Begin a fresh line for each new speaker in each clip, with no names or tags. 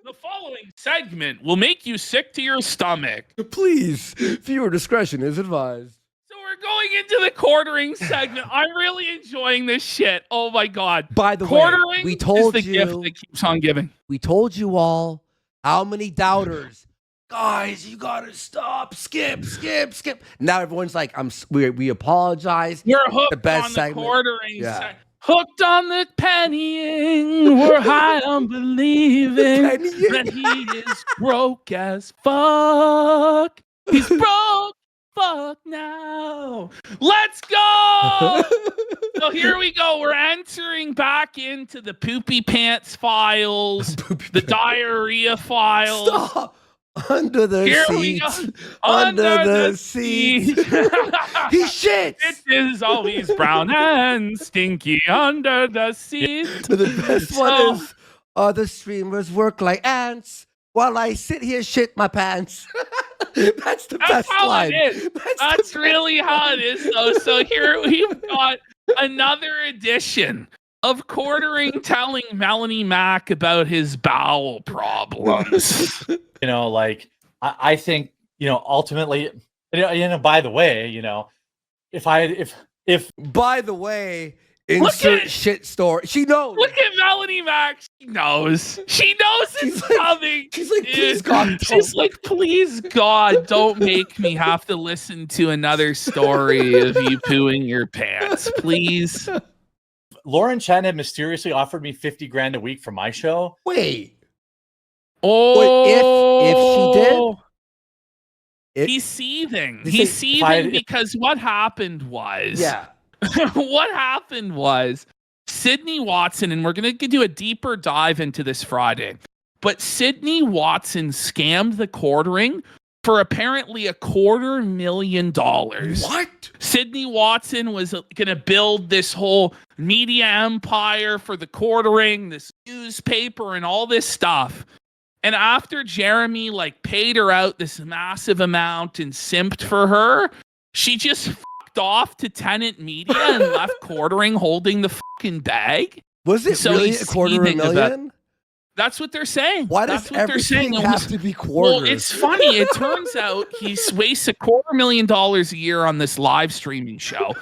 The following segment will make you sick to your stomach.
Please, viewer discretion is advised.
So we're going into the quartering segment. I'm really enjoying this shit. Oh my God.
By the
quartering
way, we told
is the
you,
gift that keeps on giving.
We told you all how many doubters. Guys, you gotta stop. Skip. Now everyone's like, we apologize.
We're hooked
the best
on the
segment.
quartering segment. Hooked on the pennying. We're high on believing that he is broke as fuck. He's broke. Fuck now. Let's go. So here we go. We're entering back into the poopy pants files, the diarrhea files.
Stop. Under the seat. Under the seat. He shits.
It is always brown and stinky under the seat.
The best one is other streamers work like ants while I sit here shit my pants. That's the best line.
It is. That's really how it is, though. So here we've got another edition of quartering telling Melanie Mac about his bowel problems.
I think, ultimately, by the way, if
by the way, insert shit story. She knows.
Look at Melanie Mac. She knows. She knows it's coming.
She's like, please God.
She's like, please God, don't make me have to listen to another story of you pooing your pants. Please.
Lauren Chen had mysteriously offered me $50,000 a week for my show.
Wait.
Oh,
if she did,
he's seething. He's seething because what happened was, what happened was Sydney Watson, and we're going to do a deeper dive into this Friday, but Sydney Watson scammed the quartering for apparently $250,000.
What?
Sydney Watson was going to build this whole media empire for the quartering, this newspaper and all this stuff. And after Jeremy paid her out this massive amount and simped for her, she just fucked off to Tenant Media and left quartering holding the fucking bag.
Was it really $250,000?
That's what they're saying.
Why does everything have to be quarters?
Well, it's funny. It turns out he wastes $250,000 a year on this live streaming show.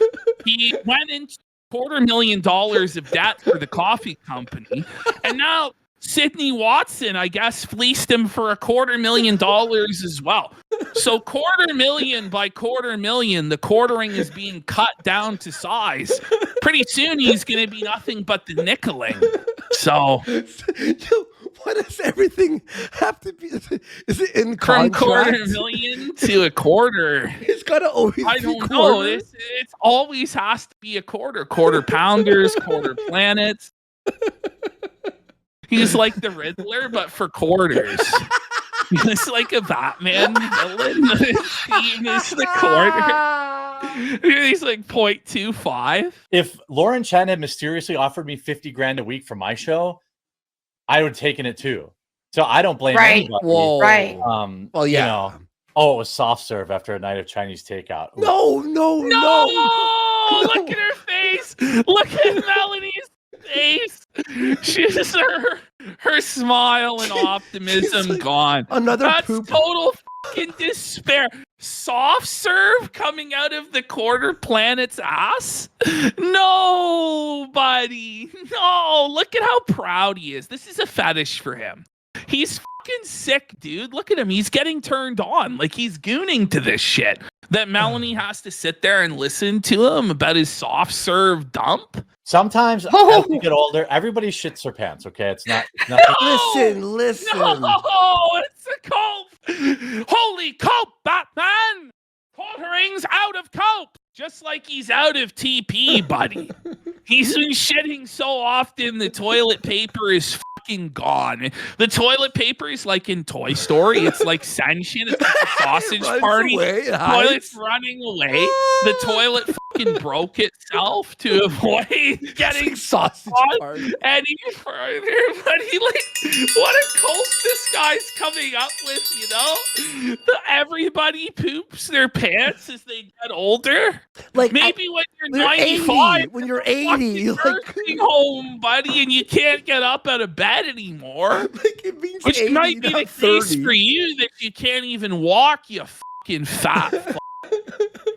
He went into $250,000 of debt for the coffee company, and now Sydney Watson, I guess, fleeced him for $250,000 as well. So $250,000 by $250,000, the quartering is being cut down to size. Pretty soon he's going to be nothing but the nickeling. So
why does everything have to be? Is it in
from
contract?
$250,000 to a quarter?
It's gotta always.
I don't know. It's always has to be a quarter. Quarter pounders, quarter planets. He's like the Riddler, but for quarters. He's like a Batman villain. He's the quarter. He's like 0.25.
If Lauren Chen had mysteriously offered me $50,000 a week for my show, I would have taken it too. So I don't blame anybody.
Whoa.
Right.
Well, yeah.
It was soft serve after a night of Chinese takeout.
No.
Look at her face. Look at Melanie's face. She's her smile and optimism gone. That's
poop.
Total fucking despair. Soft serve coming out of the quarter planet's ass? No, buddy. No, look at how proud he is. This is a fetish for him. He's fucking sick, dude. Look at him. He's getting turned on. He's gooning to this shit. That Melanie has to sit there and listen to him about his soft serve dump.
Sometimes as we get older, everybody shits their pants, okay? It's not nothing.
Listen.
No, it's a cope. Holy cope, Batman. Quartering's out of cope. Just like he's out of TP, buddy. He's been shitting so often, the toilet paper is fucking gone. The toilet paper is like in Toy Story. It's like sentient. It's like a sausage party. The toilet's running away. The toilet fucking broke itself to avoid getting
sausage
on
part.
any further. But he what a cult this guy's coming up with, you know? Everybody poops their pants as they get older.
Like
Maybe when you're
95,
80,
when you're 80,
nursing home, buddy, and you can't get up out of bed anymore.
Like it means
Which
80,
might be the
not
case
30.
for you that you can't even walk, you fucking fat fuck.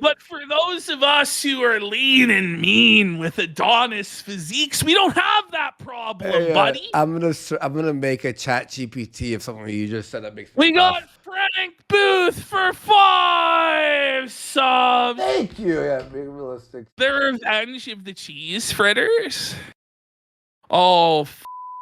But for those of us who are lean and mean with Adonis physiques, we don't have that problem,
Hey,
buddy.
I'm gonna make a chat GPT of something you just said that makes me
We got Frank Booth for 5 subs.
Thank you. Yeah, being realistic.
The Revenge of the Cheese Fritters. Oh,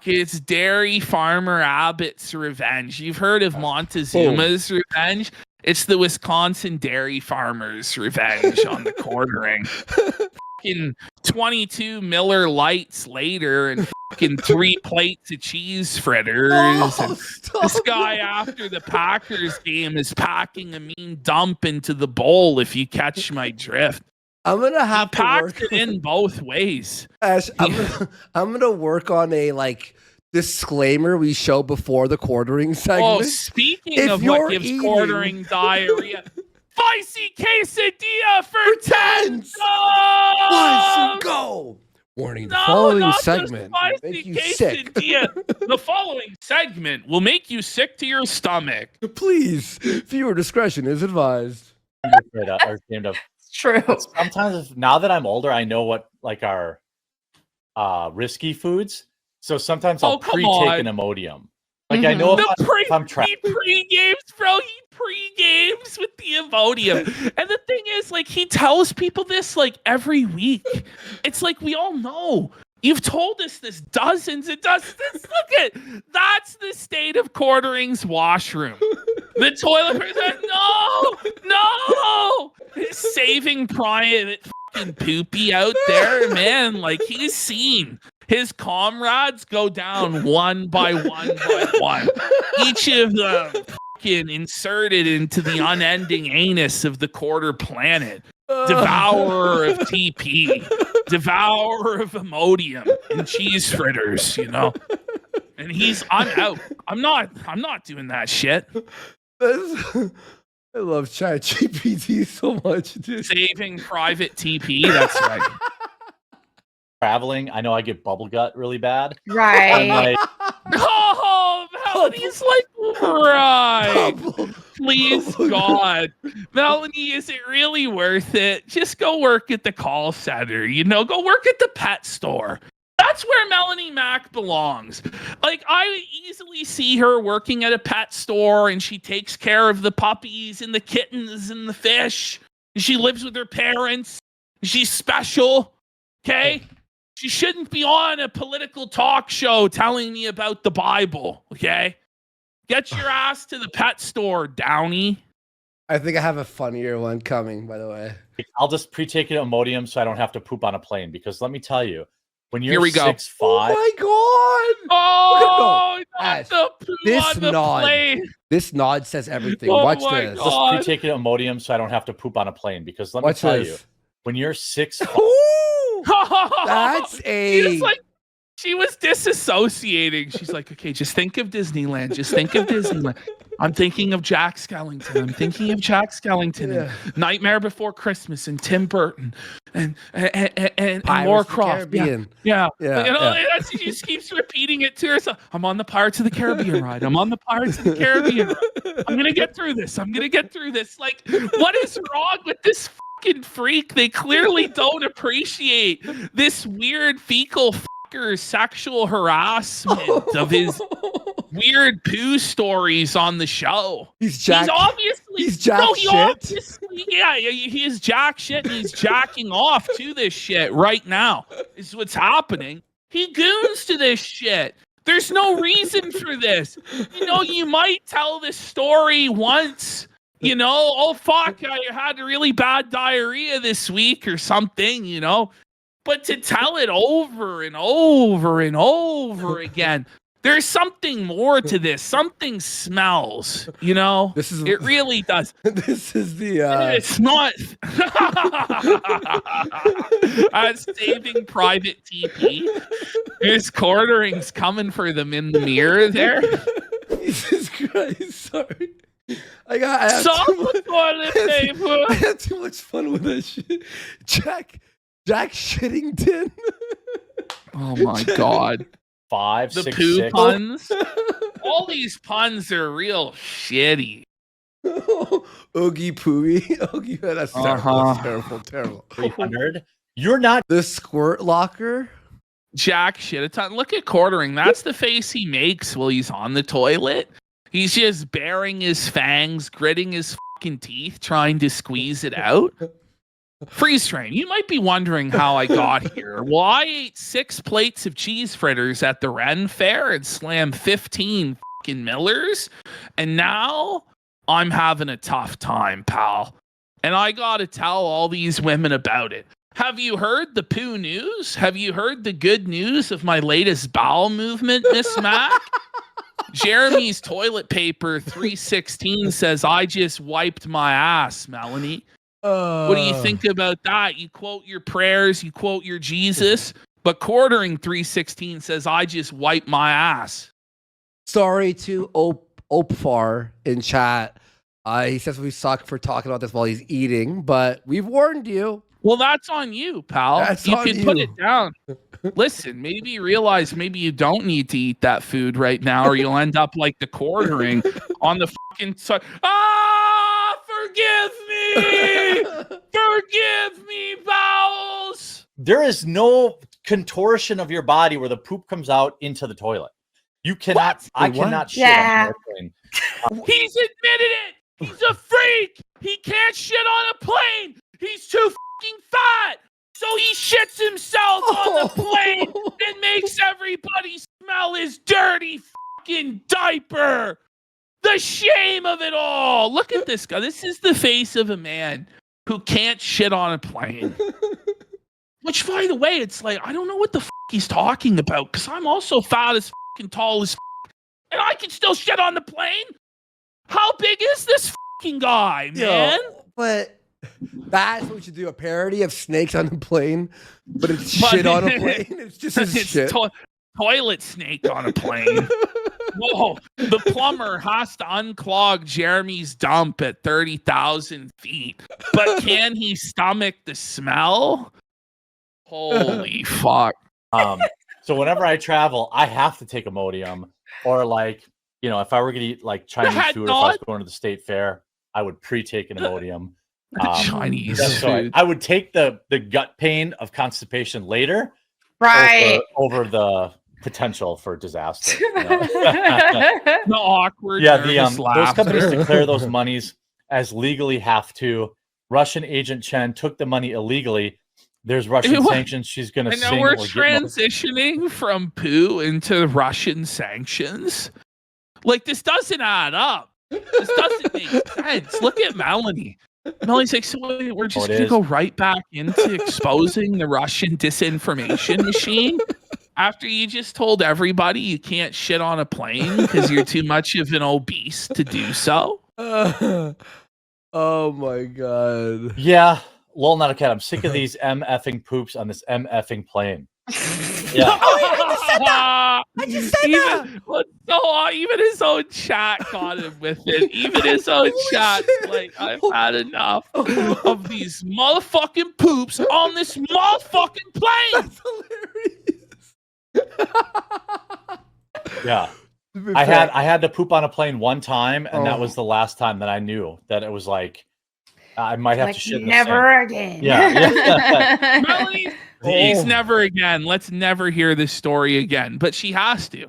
it's Dairy Farmer Abbott's Revenge. You've heard of Montezuma's Revenge? It's the Wisconsin Dairy Farmers' Revenge on the quartering. Fucking 22 Miller Lights later and fucking 3 plates of cheese fritters. This guy after the Packers game is packing a mean dump into the bowl, if you catch my drift.
I'm gonna have to
Packs
work
it in both ways.
Ash, I'm gonna work on a disclaimer we show before the quartering segment.
Oh, speaking of what gives quartering diarrhea, spicy quesadilla for 10
Once go. Warning: the following segment will make you sick.
The following segment will make you sick to your stomach.
Please, viewer discretion is advised.
Or ashamed of.
It's true.
Sometimes, now that I'm older, I know what our risky foods. So sometimes I'll pre-take an Imodium. Like I know if I'm trapped.
He pre-games, bro. He pre-games with the Imodium. And the thing is, he tells people this every week. It's like we all know. You've told us this dozens and dozens. That's the state of quartering's washroom. The toilet person, no, he's saving Private fucking Poopy out there, man. He's seen his comrades go down one by one. Each of them fucking inserted into the unending anus of the quarter planet. Devourer of TP, devourer of Imodium and cheese fritters, And I'm out. I'm not doing that shit.
I love ChatGPT so much, dude.
Saving Private TP, that's right.
Traveling, I know I get bubble gut really bad.
Right.
Oh, Melanie's right. Please, God. Melanie, is it really worth it? Just go work at the call center, go work at the pet store. That's where Melanie Mack belongs. I easily see her working at a pet store and she takes care of the puppies and the kittens and the fish. And she lives with her parents. She's special. Okay? She shouldn't be on a political talk show telling me about the Bible. Okay? Get your ass to the pet store, Downey.
I think I have a funnier one coming, by the way.
I'll just pre-take an Imodium so I don't have to poop on a plane, because let me tell you, when you're
Here we go.
6'5",
oh my god!
Oh,
Ash,
not the poo on the plane.
This nod says everything.
Oh
Watch
my
this.
God.
just pre-take an Imodium so I don't have to poop on a plane, because let me
Watch
tell
this.
you, when you're 6'5",
That's a.
She was disassociating. She's like, okay, just think of Disneyland. Just think of Disneyland. I'm thinking of Jack Skellington. I'm thinking of Jack Skellington and Nightmare Before Christmas and Tim Burton and Laura Croft. Yeah. She just keeps repeating it to herself. I'm on the Pirates of the Caribbean ride. I'm on the Pirates of the Caribbean ride. I'm gonna get through this. What is wrong with this fucking freak? They clearly don't appreciate this weird fecal fucker's sexual harassment of his weird poo stories on the show.
He's jack shit.
He is jack shit and he's jacking off to this shit right now. Is what's happening. He goons to this shit. There's no reason for this. You might tell this story once. Oh fuck, I had a really bad diarrhea this week or something, But to tell it over and over and over again, There's something more to this. Something smells, you know? It really does.
This is the
It's not Saving Private TP. There's quarterings coming for them in the mirror there.
Jesus Christ, sorry. I have
toilet paper.
I had too much fun with that shit. Jack Shittington.
Oh my God.
5,
the
6,
poo
6.
puns. All these puns are real shitty.
Oogie Pooey. Oogie, that's terrible.
300. You're not
the squirt locker.
Jack shit a ton. Look at quartering. That's the face he makes while he's on the toilet. He's just baring his fangs, gritting his fucking teeth, trying to squeeze it out. Freeze frame. You might be wondering how I got here. Well, I ate 6 plates of cheese fritters at the Ren Fair and slammed 15 fucking Millers. And now I'm having a tough time, pal. And I gotta tell all these women about it. Have you heard the poo news? Have you heard the good news of my latest bowel movement, Miss Mac? Jeremy's toilet paper 316 says, I just wiped my ass, Melanie. What do you think about that? You quote your prayers, you quote your Jesus, but quartering 316 says, I just wiped my ass.
Sorry to Opfar in chat. He says we suck for talking about this while he's eating, but we've warned you.
Well, that's on you, pal. You can put it down. Listen, maybe you realize maybe you don't need to eat that food right now, or you'll end up like the quartering on the fucking side. Forgive me! Forgive me, bowels!
There is no contortion of your body where the poop comes out into the toilet. You cannot.
What?
I cannot shit on an airplane.
He's admitted it! He's a freak! He can't shit on a plane! He's too fucking fat! So he shits himself on the plane and makes everybody smell his dirty fucking diaper! The shame of it all! Look at this guy. This is the face of a man who can't shit on a plane. Which, by the way, it's like, I don't know what the fuck he's talking about, because I'm also fat as fucking tall as fuck, and I can still shit on the plane? How big is this fucking guy, man?
But that's what we should do, a parody of Snakes on a Plane, but it's shit on a plane. It's just his shit.
Toilet snake on a plane. Whoa, the plumber has to unclog Jeremy's dump at 30,000 feet, but can he stomach the smell? Holy fuck.
So whenever I travel, I have to take Imodium, or like, you know, if I were going to eat like Chinese food, if I was going to the state fair, I would pre-take an Imodium.
Chinese
food. I would take the gut pain of constipation later,
right?
Over the potential for disaster. You know?
The awkward.
Yeah, those companies declare those monies as legally have to. Russian agent Chen took the money illegally. There's Russian sanctions. She's going to sing.
And now we're transitioning from poo into Russian sanctions. Like, this doesn't add up. This doesn't make sense. Look at Melanie. Melanie's like, so we're just going to go right back into exposing the Russian disinformation machine after you just told everybody you can't shit on a plane because you're too much of an obese to do so.
Oh my God.
Yeah. Lol, not a cat. I'm sick of these M-effing poops on this M-effing plane. Yeah.
I just said that.
Even his own chat got him with it. Even his own chat, like, I've had enough of these motherfucking poops on this motherfucking plane.
That's hilarious.
Yeah. I had to poop on a plane one time, and that was the last time that I knew that it was like I might have to shit.
Never again.
Yeah.
Melanie, please, never again. Let's never hear this story again. But she has to.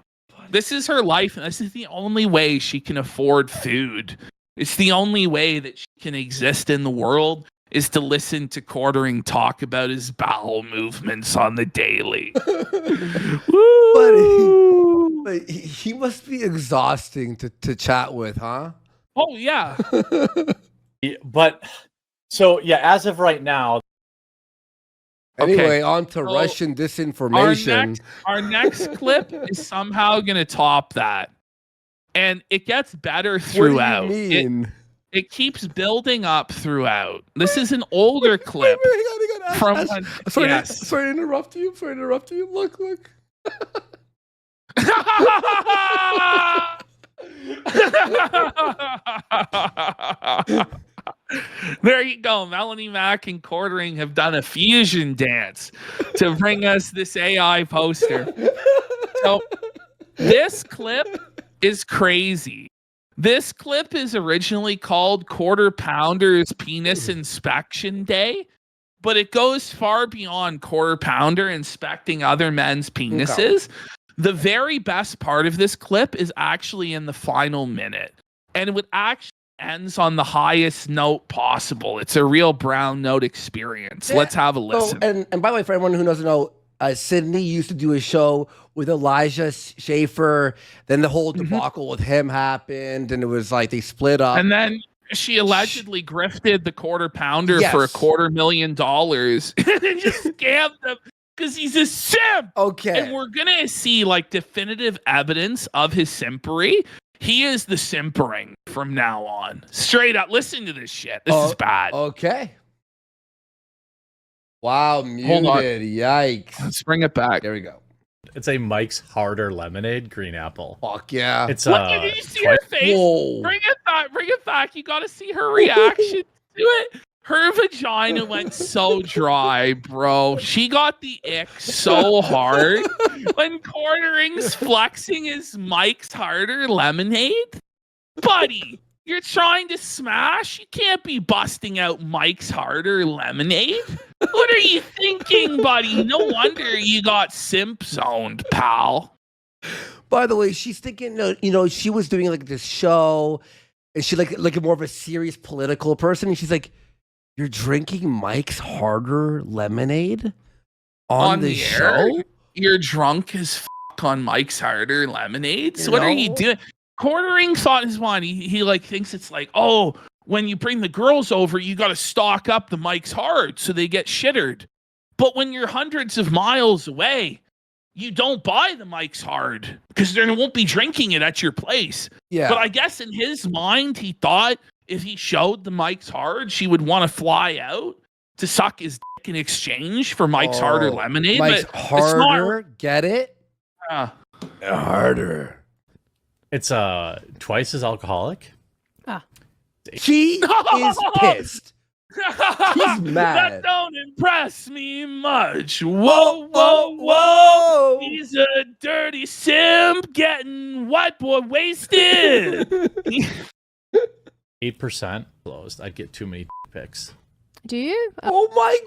This is her life, and this is the only way she can afford food. It's the only way that she can exist in the world is to listen to Quartering talk about his bowel movements on the daily.
But he must be exhausting to chat with, huh?
Oh, yeah.
But so, yeah, as of right now,
Anyway, on to Russian disinformation.
Our next clip is somehow going to top that. And it gets better throughout.
What do you mean?
It keeps building up throughout. This is an older clip.
Sorry to interrupt you. Look.
There you go. Melanie Mack and Quartering have done a fusion dance to bring us this AI poster. So this clip is crazy. This clip is originally called Quarter Pounder's Penis Inspection Day, but it goes far beyond Quarter Pounder inspecting other men's penises. Okay. The very best part of this clip is actually in the final minute, and it actually ends on the highest note possible. It's a real brown note experience. Let's have a listen.
And by the way, for everyone who doesn't know, Sydney used to do a show with Elijah Schaefer. Then the whole debacle with him happened, and it was like they split up.
And then she allegedly grifted the Quarter Pounder for $250,000 and just scammed him because he's a simp.
Okay.
And we're gonna see like definitive evidence of his simpery. He is the simpering from now on. Straight up. Listen to this shit. This is bad.
Okay. Wow, muted. Yikes.
Let's bring it back.
There we go.
It's a Mike's Harder Lemonade green apple.
Fuck yeah.
It's did you see her face? Whoa. Bring it back. You gotta see her reaction to it. Her vagina went so dry, bro. She got the ick so hard when Quartering's flexing his Mike's Harder Lemonade. Buddy, you're trying to smash? You can't be busting out Mike's Harder Lemonade. What are you thinking, buddy? No wonder you got simp zoned, pal.
By the way, she's thinking, she was doing like this show, and she like a more of a serious political person, and she's like, "You're drinking Mike's Harder Lemonade on the show?
You're drunk as fuck on Mike's Harder Lemonade. So what are you doing?" Quartering thought in his mind, he like thinks it's like, oh, when you bring the girls over, you got to stock up the Mike's Hard so they get shittered. But when you're hundreds of miles away, you don't buy the Mike's Hard because they won't be drinking it at your place.
Yeah.
But I guess in his mind, he thought if he showed the Mike's Hard, she would want to fly out to suck his dick in exchange for Mike's Harder Lemonade.
Mike's
but
Harder, get it? Harder.
It's twice as alcoholic.
She is pissed. She's mad.
That don't impress me much. Whoa. He's a dirty simp getting white boy wasted.
8% closed. I'd get too many pics.
Do you?
Oh my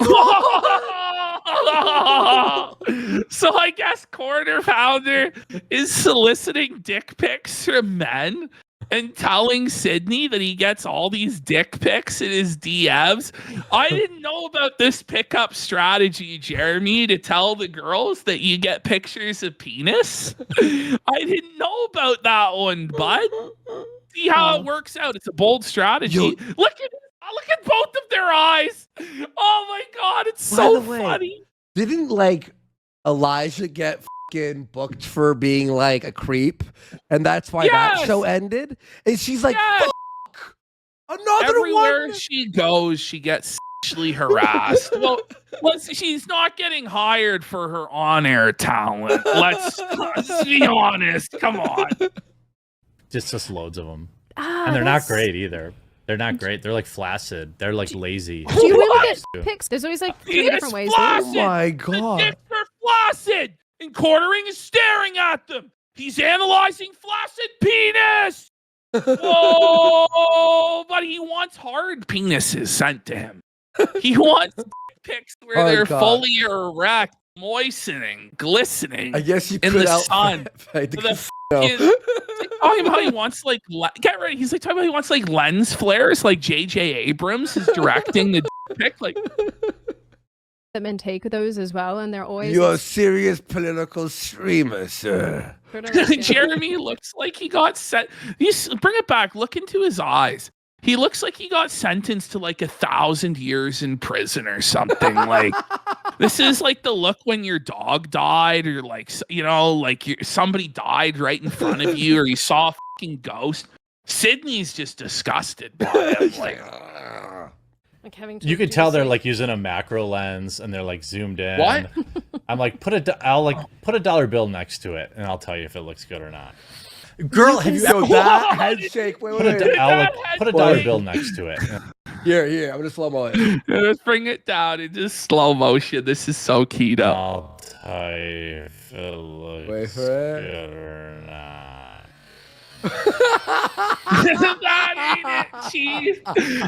god! So I guess Quarter Pounder is soliciting dick pics from men and telling Sydney that he gets all these dick pics in his DMs. I didn't know about this pickup strategy, Jeremy, to tell the girls that you get pictures of penis. I didn't know about that one, bud. See how it works out. It's a bold strategy. Look at both of their eyes. Oh my god, it's so funny.
Didn't Elijah get fucking booked for being like a creep, and that's why that show ended? And she's like, fuck, another
Everywhere
one.
She goes, she gets sexually harassed. well, she's not getting hired for her on-air talent. Let's be honest. Come on.
Just loads of them, and they're not great either. They're not great. They're like flaccid. They're like lazy.
Do you really get pics? There's always like three different ways.
Oh my god.
The dicks are flaccid, and Quartering is staring at them. He's analyzing flaccid penis. Oh, but he wants hard penises sent to him. He wants pics where they're fully erect, moistening, glistening.
I guess you
in
could
the sun. Talking about he wants get ready. He's like talking about he wants like lens flares, like J.J. Abrams is directing the pic. Like
the men take those as well, and they're always.
You're a serious political streamer, sir.
Jeremy looks like he got sent. Bring it back. Look into his eyes. He looks like he got sentenced to like 1,000 years in prison or something. Like This is like the look when your dog died, or like, you know, like somebody died right in front of you, or you saw a fucking ghost. Sydney's just disgusted by it.
Like having to
You can
do
tell
this,
they're like using a macro lens and they're like zoomed in.
What?
I'm like, I'll like put a dollar bill next to it, and I'll tell you if it looks good or not. Girl, have you ever
that handshake? Wait,
put a dollar bill next to it?
Here. I'm gonna slow mo it.
Let's bring it down in just slow motion. This is so Kino.
I'll tell you if it looks
Wait for it.
good or not.
That ain't it, Chief.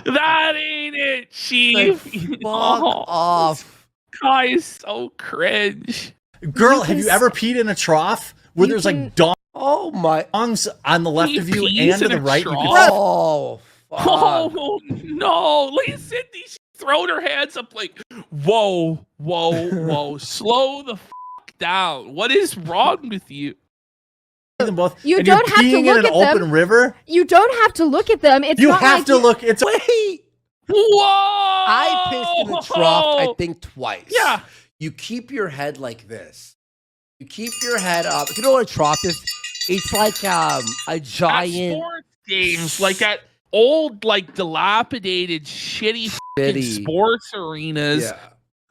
That ain't it, Chief.
Fuck off.
Guys, so cringe.
Girl, have you ever peed in a trough where there's like
Oh my.
dongs on the left
He
of you
pees
and to
in
the
a
right?
trough?
Oh. Fuck.
Oh no! Look at Sydney. She's throwing her hands up like, whoa, slow the fuck down. What is wrong with you?
Them both.
You
and
don't
you're
have to
peeing
look
in an
at them.
open river.
You don't have to look at them. It's
You
not
have
like
to look. It's
Wait.
Whoa!
I pissed in a trough, I think, twice.
Yeah.
You keep your head like this. You keep your head up. You know what a trough is? It's like a
At
giant
sports games, like at old, like dilapidated, shitty fucking sports arenas.
Yeah.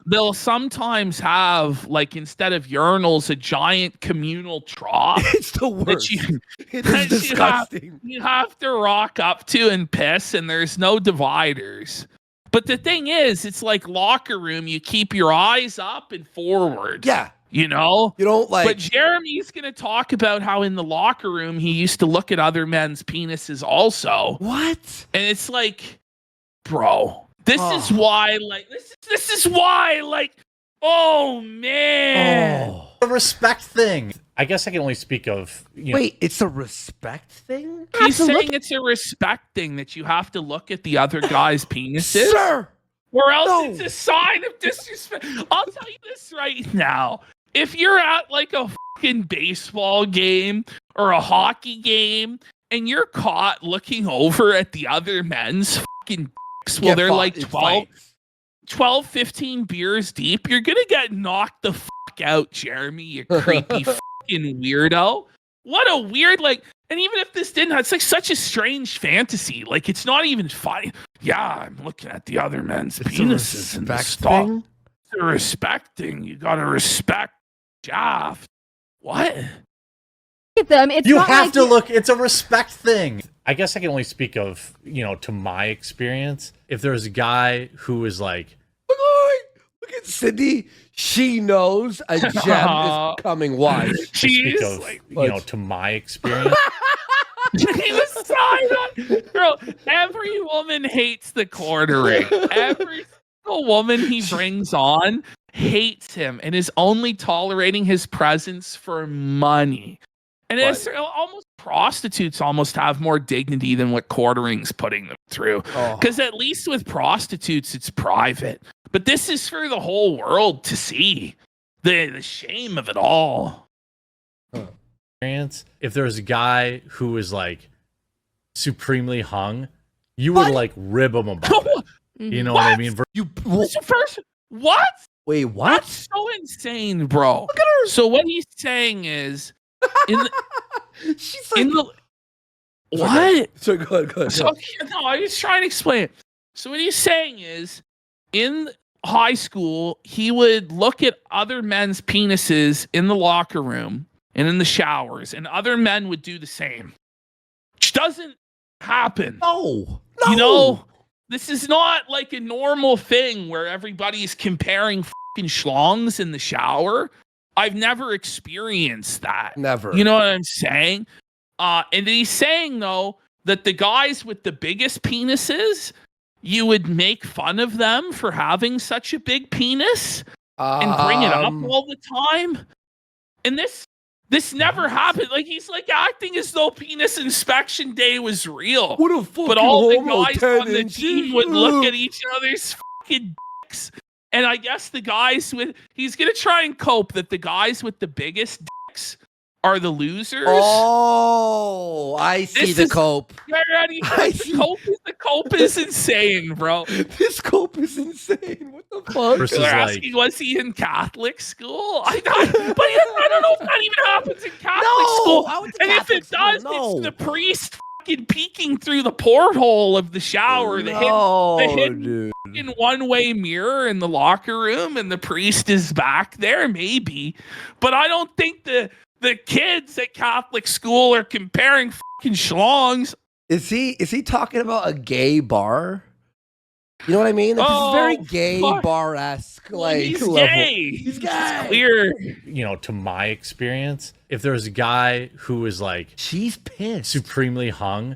They'll sometimes have, like, instead of urinals, a giant communal trough.
It's the worst. It is disgusting.
You have to rock up to and piss, and there's no dividers. But the thing is, it's like locker room. You keep your eyes up and forward.
Yeah.
You know?
You don't like.
But Jeremy's going to talk about how in the locker room he used to look at other men's penises also.
What?
And it's like, bro. This is why, like, this is why, like, oh man,
a respect thing. I guess I can only speak of.
Wait, it's a respect thing?
He's saying it's a respect thing that you have to look at the other guy's penises,
Sir,
or else it's a sign of disrespect. I'll tell you this right now: if you're at like a fucking baseball game or a hockey game and you're caught looking over at the other men's fucking well, they're like 12, 15 beers deep. You're going to get knocked the fuck out, Jeremy, you creepy fucking weirdo. What a weird, like, and even if this didn't, it's like such a strange fantasy. Like, it's not even funny. Yeah, I'm looking at the other men's penises and stuff. It's a respecting. You got to respect Shaft. What?
At them. It's
you
not
have
like
to look. It's a respect thing. I guess I can only speak of, to my experience. If there's a guy who is like,
look at Sydney. She knows a gem is coming. Why?
She's
like, to my experience.
Bro, every woman hates the quartering. Every single woman he brings on hates him and is only tolerating his presence for money. And it's almost prostitutes almost have more dignity than what quartering's putting them through. Because at least with prostitutes, it's private. But this is for the whole world to see. The shame of it all.
If there's a guy who is like supremely hung, you would like rib him about it. You know what I mean?
What?
Wait, what?
That's so insane, bro. Look at her. So what he's saying is,
she's like,
what?
So good.
So, no, I was trying to explain it. So what he's saying is, in high school, he would look at other men's penises in the locker room and in the showers, and other men would do the same. Which doesn't happen.
No.
This is not like a normal thing where everybody's comparing fucking schlongs in the shower. I've never experienced that.
Never.
You know what I'm saying? And he's saying, though, that the guys with the biggest penises, you would make fun of them for having such a big penis and bring it up all the time. And this never happened. Like, he's like acting as though penis inspection day was real.
What a fucking
but all the
homo
guys on the
tendency.
team would look at each other's fucking dicks. And I guess he's going to try and cope that the guys with the biggest dicks are the losers.
Oh, I see the cope.
The cope is insane, bro.
This cope is insane. What the
versus
They're
like,
asking, was he in Catholic school? I don't know if that even happens in Catholic school.
I went to
And
Catholic
if it does,
school.
it's the priest fucking peeking through the porthole of the shower, the hidden in one-way mirror in the locker room, and the priest is back there, maybe. But I don't think the kids at Catholic school are comparing fucking schlongs.
Is he talking about a gay bar? You know what I mean? Like, this is very gay bar-esque. Like,
he's
level.
gay.
He's gay.
It's clear.
you know, to my experience, if there's a guy who is like
She's pissed.
supremely hung,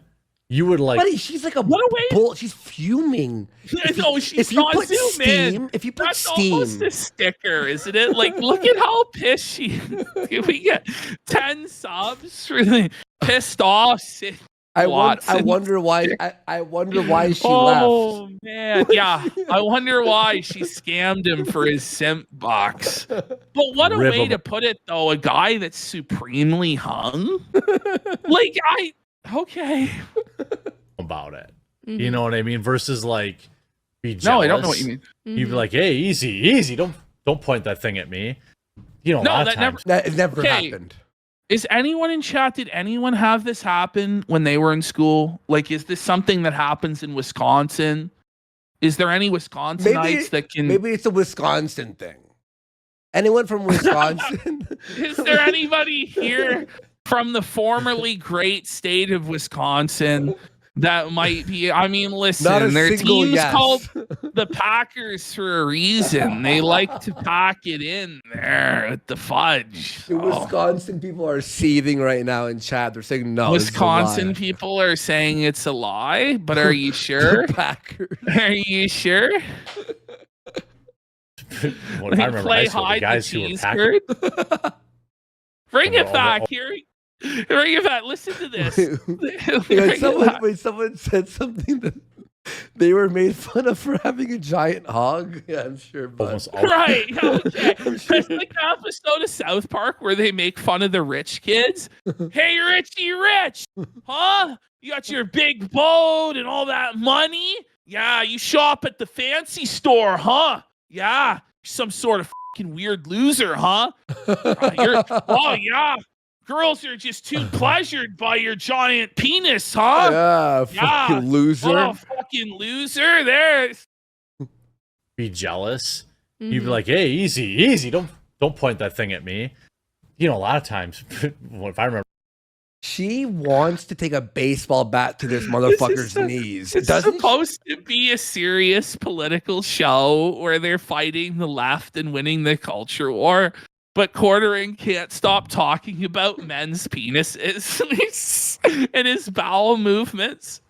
you would like.
Buddy, she's like a
What a way-
bull. She's fuming.
No, she's
if you
not
put
zoom in.
steam, if you put
That's
steam,
almost a sticker, isn't it? Like, look at how pissed she is. We get 10 subs for the pissed off.
I wonder why. I wonder why she
Oh
left.
man, yeah. I wonder why she scammed him for his simp box. But what a
Rib
way
him.
to put it, though. A guy that's supremely hung. Like okay.
About it.
Mhm.
You know what I mean? Versus like be jealous.
No, I don't know what you mean.
You'd be like, hey, easy. Don't point that thing at me. You know, a
No,
lot of
that
times.
That never
Okay.
happened.
Is anyone in chat? Did anyone have this happen when they were in school? Like, is this something that happens in Wisconsin? Is there any Wisconsinites that can?
Maybe it's a Wisconsin thing. Anyone from Wisconsin?
Is there anybody here from the formerly great state of Wisconsin that might be? I mean,
Not a
listen, their
single
team's
yes.
called the Packers for a reason. They like to pack it in there with the fudge.
The
So,
Wisconsin people are seething right now in chat. They're saying no. this is a
Wisconsin
lie.
people are saying it's a lie, but are you sure?
The Packers.
Are you sure?
When I remember high school, the guys who were
cheese
packing.
curd. Bring it
Over-
back
over-
here. Bring it back. Listen to this.
Someone said something that they were made fun of for having a giant hog. Yeah, I'm sure. But
Almost all.
Right. Okay.
I'm sure.
It's like the episode of South Park where they make fun of the rich kids. Hey, Richie Rich. Huh? You got your big boat and all that money? Yeah, you shop at the fancy store, huh? Yeah. Some sort of fucking weird loser, huh? Oh, yeah. Girls are just too pleasured by your giant penis, huh?
Yeah,
Yeah.
fucking loser.
Oh, fucking loser. There.
Be jealous.
Mhm.
You'd be like, hey, easy. Don't point that thing at me. You know, a lot of times, if I remember.
She wants to take a baseball bat to this motherfucker's knees.
It's
Doesn't
supposed to be a serious political show where they're fighting the left and winning the culture war. But Quartering can't stop talking about men's penises and his bowel movements.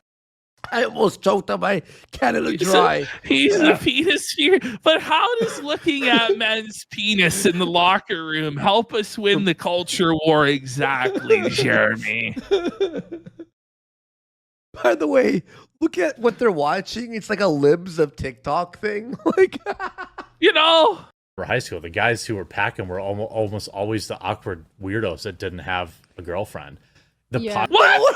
I almost choked on my Canada Dry.
He's a penis fear. But how does looking at men's penis in the locker room help us win the culture war exactly, Jeremy?
By the way, look at what they're watching. It's like a libs of TikTok thing. Like,
You know?
For high school, the guys who were packing were almost always the awkward weirdos that didn't have a girlfriend. The
Yeah.
pop-
What?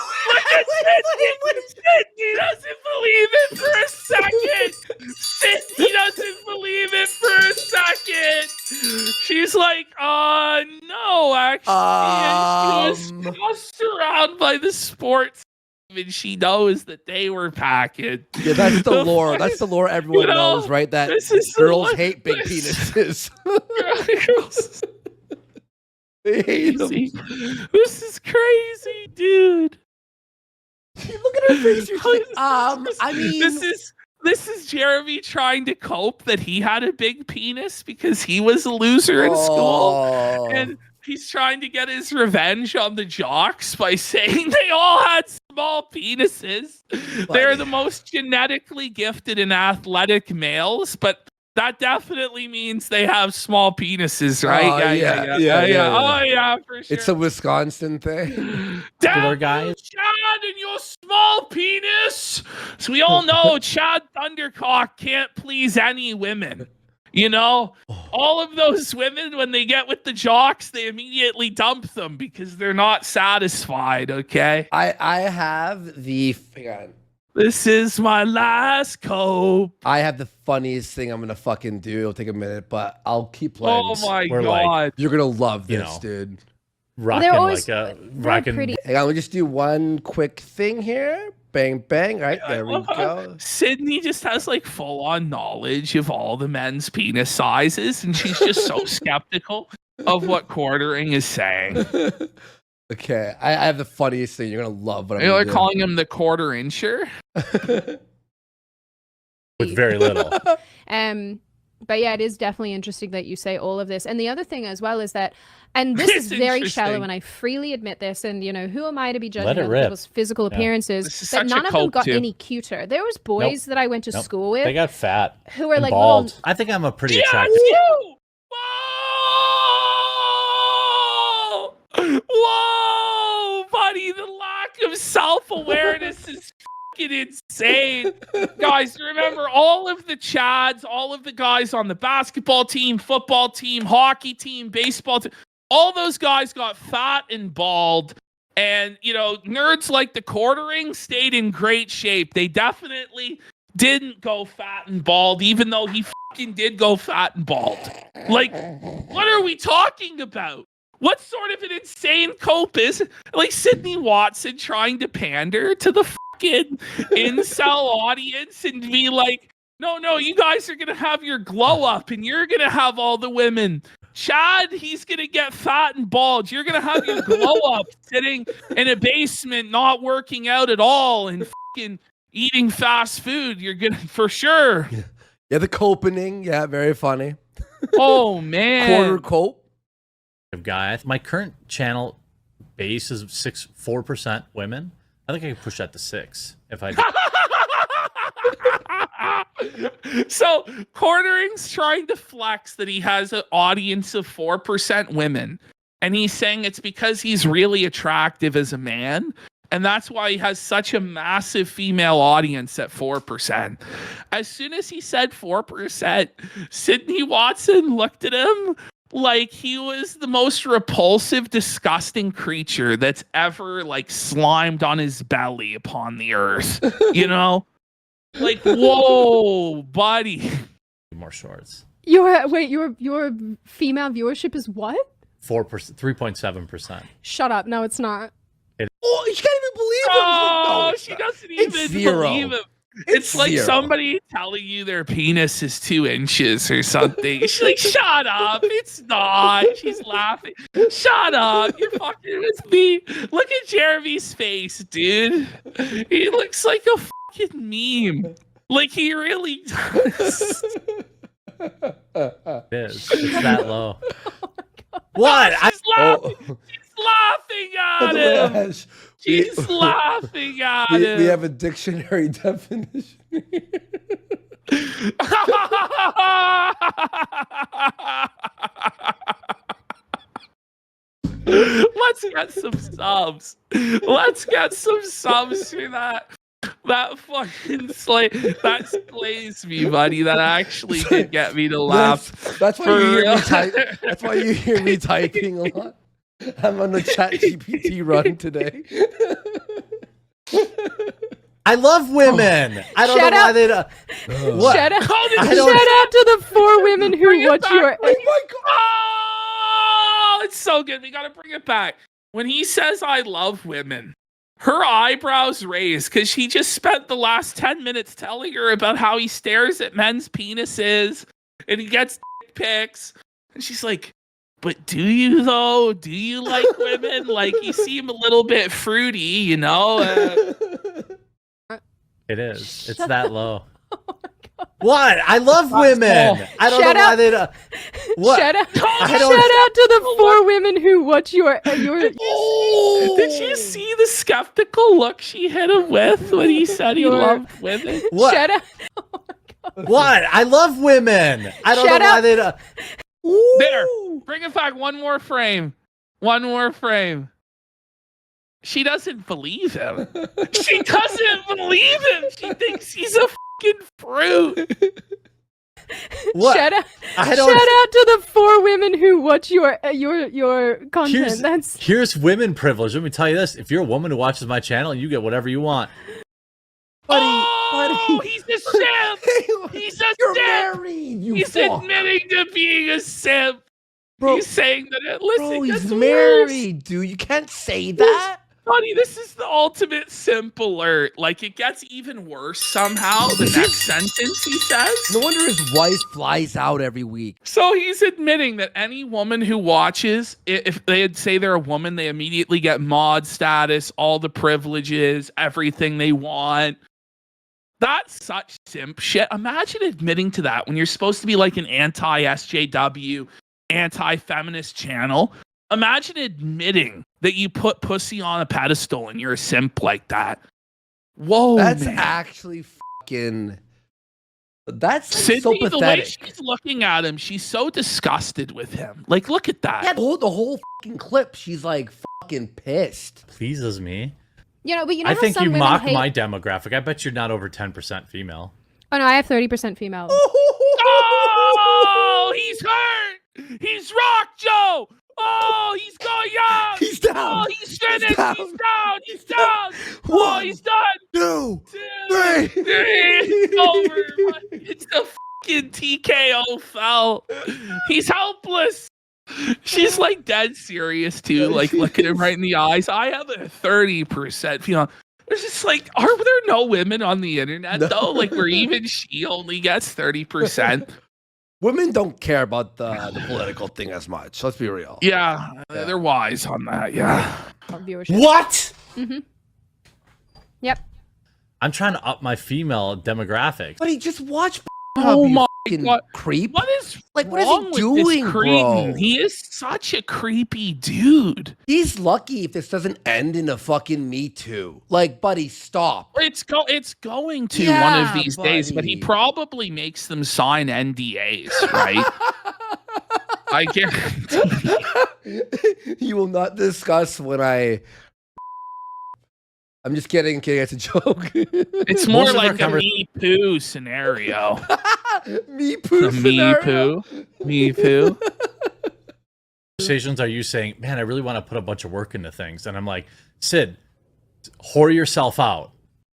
He doesn't believe it for a second. He doesn't believe it for a second. She's like, no, actually. She was tossed around by the sports team, and she knows that they were packing.
yeah, that's the lore. That's the lore everyone
You know,
knows, right? That
this is the
girls
one-
hate big
this-
penises.
Girls,
They hate them.
this is crazy, dude.
Look at her face. You're just like, I mean,
this is Jeremy trying to cope that he had a big penis because he was a loser in school,
oh.
and he's trying to get his revenge on the jocks by saying they all had small penises. They're the most genetically gifted and athletic males, but that definitely means they have small penises, right?
Oh, yeah.
Oh yeah, for sure.
It's a Wisconsin thing.
Damn
guys.
you, Chad, and your small penis. So we all know Chad Thundercock can't please any women. You know, all of those women, when they get with the jocks, they immediately dump them because they're not satisfied. Okay.
I have the hang on.
This is my last cope.
I have the funniest thing I'm gonna fucking do. It'll take a minute, but I'll keep playing.
Oh my
We're
god.
like,
You're gonna love
you
this,
know,
dude.
Rocking
always-
like a
they're
rocking.
pretty-
Hang on, we'll just do one quick thing here. Bang, bang. All right, there we
love how
go.
Sydney just has like full on knowledge of all the men's penis sizes, and she's just so skeptical of what quartering is saying.
Okay, I have the funniest thing. You're gonna love what I'm
You're
gonna
like
do.
calling him the quarter incher.
With very little.
But yeah, it is definitely interesting that you say all of this. And the other thing as well is that, and this
It's
is very
interesting.
shallow, and I freely admit this. And you know, who am I to be
Let
judging
it
other
rip.
people's physical
Yeah.
appearances?
This is
But
such a
none of them
cope,
got
too.
any cuter. There was boys that I went to
Nope.
school with
They got fat.
who were
and
like
bald.
little.
I think I'm a pretty
Yeah,
attractive.
you! Whoa! Whoa, buddy! The lack of self-awareness is fucking insane. Guys, remember all of the Chads, all of the guys on the basketball team, football team, hockey team, baseball team, all those guys got fat and bald. And, you know, nerds like the quartering stayed in great shape. They definitely didn't go fat and bald, even though he fucking did go fat and bald. Like, what are we talking about? What sort of an insane cope is like Sydney Watson trying to pander to the fucking incel audience and be like, no, you guys are gonna have your glow up and you're gonna have all the women. Chad, he's gonna get fat and bald. You're gonna have your glow up sitting in a basement, not working out at all and fucking eating fast food. You're gonna for sure.
Yeah, the copening. Yeah, very funny.
Oh man.
Quarter cope.
Guy. My current channel base is 4% women. I think I could push that to 6 if I.
So Quartering's trying to flex that he has an audience of 4% women, and he's saying it's because he's really attractive as a man, and that's why he has such a massive female audience at 4%. As soon as he said 4%, Sydney Watson looked at him like he was the most repulsive, disgusting creature that's ever like slimed on his belly upon the earth. You know? Like, whoa, buddy.
More shorts.
Your female viewership is what?
4%, 3.7%.
Shut up! No, it's not.
Oh, she can't even believe it.
Oh,
No,
she doesn't
It's
even
zero.
believe him. It's like
zero.
somebody telling you their penis is 2 inches or something. She's like, shut up. It's not. She's laughing. Shut up. You're fucking with me. Look at Jeremy's face, dude. He looks like a fucking meme. Like he really does.
It is. It's that low.
What?
She's laughing. She's laughing at him.
Ash,
She's laughing at
we
him.
have a dictionary definition.
Let's get some subs. Let's get some subs for that. That fucking that slays me, buddy. That actually did get me to laugh.
That's why
For
you hear
real.
me type. That's why you hear me typing a lot. I'm on the chat GPT run today.
I love women. I don't
Shut
know why
up.
they. What?
Shout out,
How did
I
you
don't-
shout out to the 4 women who
Bring it
watch
back.
your.
Oh my god!
Oh, it's so good. We gotta bring it back. When he says "I love women," her eyebrows raise because he just spent the last 10 minutes telling her about how he stares at men's penises and he gets dick pics, and she's like, "But do you though? Do you like women? Like you seem a little bit fruity, you know?"
It is. It's that low.
Oh my God.
What? I love women.
small.
I don't
Shut
know why
up.
they. What?
Shout out,
I don't-
shout out to the 4 women who watch your.
Did you see the skeptical look she hit him with when he said he
Your-
loved women?
What?
Shout out.
What? I love women. I don't
Shut
know why
up.
they.
There. Bring it back. One more frame. One more frame. She doesn't believe him. She doesn't believe him. She thinks he's a fucking fruit.
What?
Shout out,
I
shout
don't.
out to the 4 women who watch your content.
Here's,
That's
here's women privilege. Let me tell you this: if you're a woman who watches my channel, you get whatever you want.
Buddy. He's a simp. He's a
You're
simp.
married. You
He's
fuck.
admitting to being a simp.
Bro,
He's saying that. Listen,
bro, he's
that's
married,
worse.
dude. You can't say that.
Buddy, this is the ultimate simp alert. Like, it gets even worse somehow. The next sentence he says.
No wonder his wife flies out every week.
So he's admitting that any woman who watches, if they'd say they're a woman, they immediately get mod status, all the privileges, everything they want. That's such simp shit. Imagine admitting to that when you're supposed to be like an anti-SJW, anti-feminist channel. Imagine admitting that you put pussy on a pedestal and you're a simp like that. Whoa,
That's
man.
actually fucking... That's
Sydney,
so pathetic.
the way she's looking at him, she's so disgusted with him. Like, look at that.
Yeah, the whole fucking clip, she's like fucking pissed.
Pleases me.
But
I think
some
you
women
mock
hate...
my demographic. I bet you're not over 10% female.
Oh no, I have 30% female.
Oh, he's hurt. He's rocked, Joe. Oh, he's going young.
He's down.
Oh, he's finished. He's
down.
down. He's down. Oh,
One,
he's done.
2,
2,
3.
3. It's over. It's the fucking TKO foul. He's helpless. She's like dead serious too, like looking him right in the eyes. I have a 30% female. It's just like, are there no women on the internet though? Like, where even she only gets 30%.
Women don't care about the political thing as much. Let's be real.
Yeah, they're wise on that. Yeah.
Viewership.
What?
Mm-hmm. Yep.
I'm trying to up my female demographics.
Buddy, just watch.
Oh my
God, creep!
What is
like? What
wrong
is he
with
doing,
this
bro?
cretin? He is such a creepy dude.
He's lucky if this doesn't end in a fucking Me Too. Like, buddy, stop.
It's going to one of these days, but he
buddy.
probably makes them sign NDAs, right? I guarantee.
You will not discuss when I'm just kidding. It's a joke.
It's more
Most of
like
our
a Me Poo scenario.
Me Poo
A Me
scenario.
Poo. Me Poo.
Conversations are you saying, man, I really want to put a bunch of work into things. And I'm like, Sid, whore yourself out.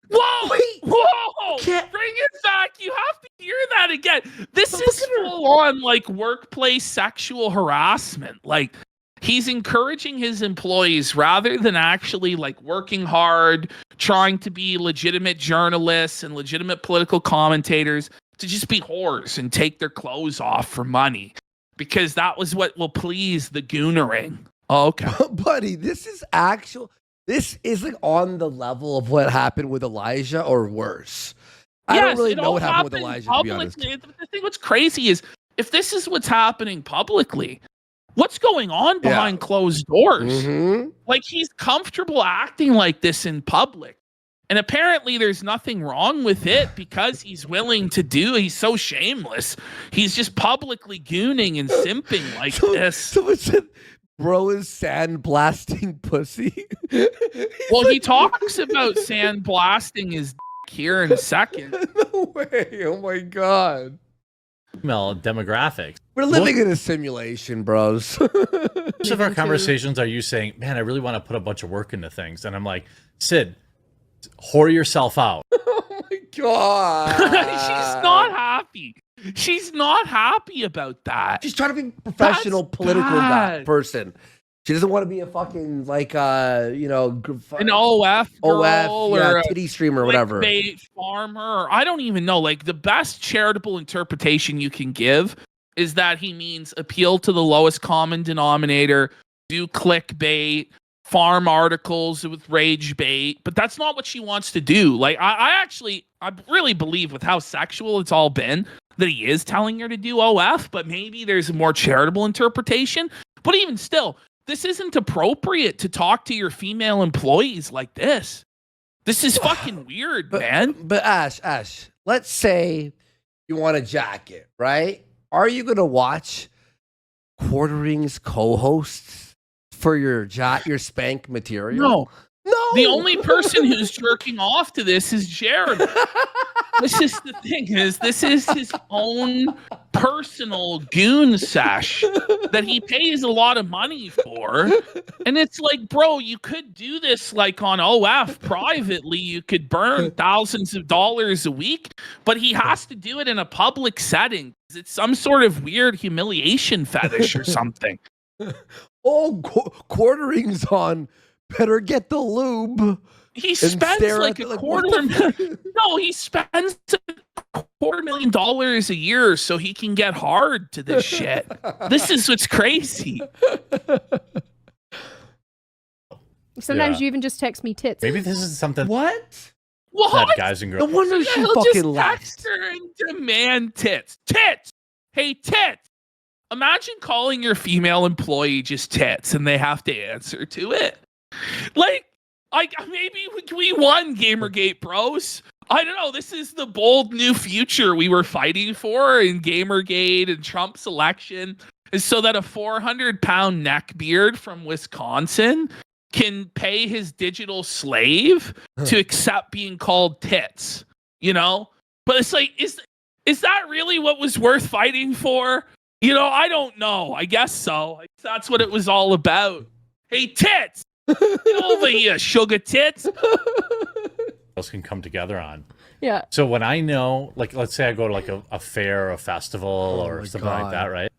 Whoa!
Wait.
Whoa!
Can't-
Bring it back. You have to hear that again. This is full on like workplace sexual harassment. Like, he's encouraging his employees rather than actually like working hard, trying to be legitimate journalists and legitimate political commentators, to just be whores and take their clothes off for money, because that was what will please the goonering. Oh, okay.
Buddy, this is like on the level of what happened with Elijah or worse. I don't really know what happened with Elijah, to be honest.
The thing what's crazy is, if this is what's happening publicly, what's going on behind closed doors?
Mm-hmm.
Like, he's comfortable acting like this in public. And apparently there's nothing wrong with it because he's willing to he's so shameless. He's just publicly gooning and simping like this.
Someone said, bro is sandblasting pussy.
Well, he talks about sandblasting his here in a second.
No way. Oh my God.
Female demographics.
We're living in a simulation, bros.
Most of our conversations are you saying, man, I really want to put a bunch of work into things. And I'm like, Sid, whore yourself out.
Oh my God.
She's not happy. She's not happy about that.
She's trying to be a professional
That's
political
bad.
person. She doesn't want to be a fucking like
An OF girl or a
titty streamer or whatever.
clickbait farmer. I don't even know. Like, the best charitable interpretation you can give is that he means appeal to the lowest common denominator, do clickbait, farm articles with rage bait, but that's not what she wants to do. Like, I really believe with how sexual it's all been that he is telling her to do OF, but maybe there's a more charitable interpretation. But even still, this isn't appropriate to talk to your female employees like this. This is fucking weird, man.
But Ash, let's say you want a jacket, right? Are you gonna watch Quartering's co-hosts for your spank material? No.
The only person who's jerking off to this is Jared. This is the thing, this is his own personal goon sesh that he pays a lot of money for. And it's like, bro, you could do this like on OF privately. You could burn thousands of dollars a week, but he has to do it in a public setting. It's some sort of weird humiliation fetish or something.
Oh, quartering's on. Better get the lube.
He spends like a quarter. No, he spends $250,000 a year so he can get hard to this shit. This is what's crazy.
Sometimes you even just text me tits.
Maybe this is something
What?
that guys and girls.
No wonder she
He'll
fucking
just
left.
text her and demand tits. Tits. Hey, tits. Imagine calling your female employee just tits and they have to answer to it. Like maybe we won Gamergate, bros. I don't know. This is the bold new future we were fighting for in Gamergate and Trump's election, is so that a 400-pound neckbeard from Wisconsin can pay his digital slave to accept being called tits. You know? But it's like, is that really what was worth fighting for? You know, I don't know. I guess so. That's what it was all about. Hey, tits! Get over here, sugar tits!
Those can come together on.
Yeah.
So when I know, like, let's say I go to like a fair, a festival, or something like that, right?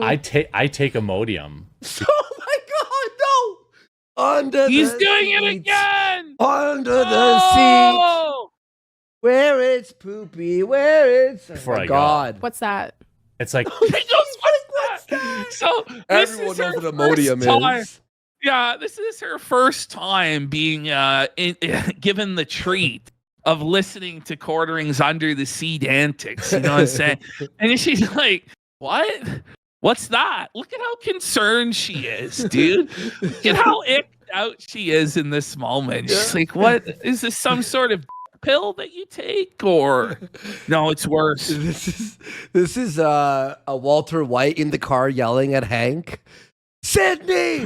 I take Imodium.
Oh my god, no! Under
He's
the
doing it
seats.
again!
Under the seats. Where it's poopy, where it's...
Before
oh my
I go.
god.
What's that?
It's like
He goes, what's that? So this
Everyone
is
knows
her
what Imodium
first time.
is.
Yeah, this is her first time being given the treat of listening to Quartering's Under the Seat antics. You know what I'm saying? And she's like, what? What's that? Look at how concerned she is, dude. Look at how icked out she is in this moment. She's like, what? Is this some sort of pill that you take? Or no, it's worse.
This is a Walter White in the car yelling at Hank. Sydney,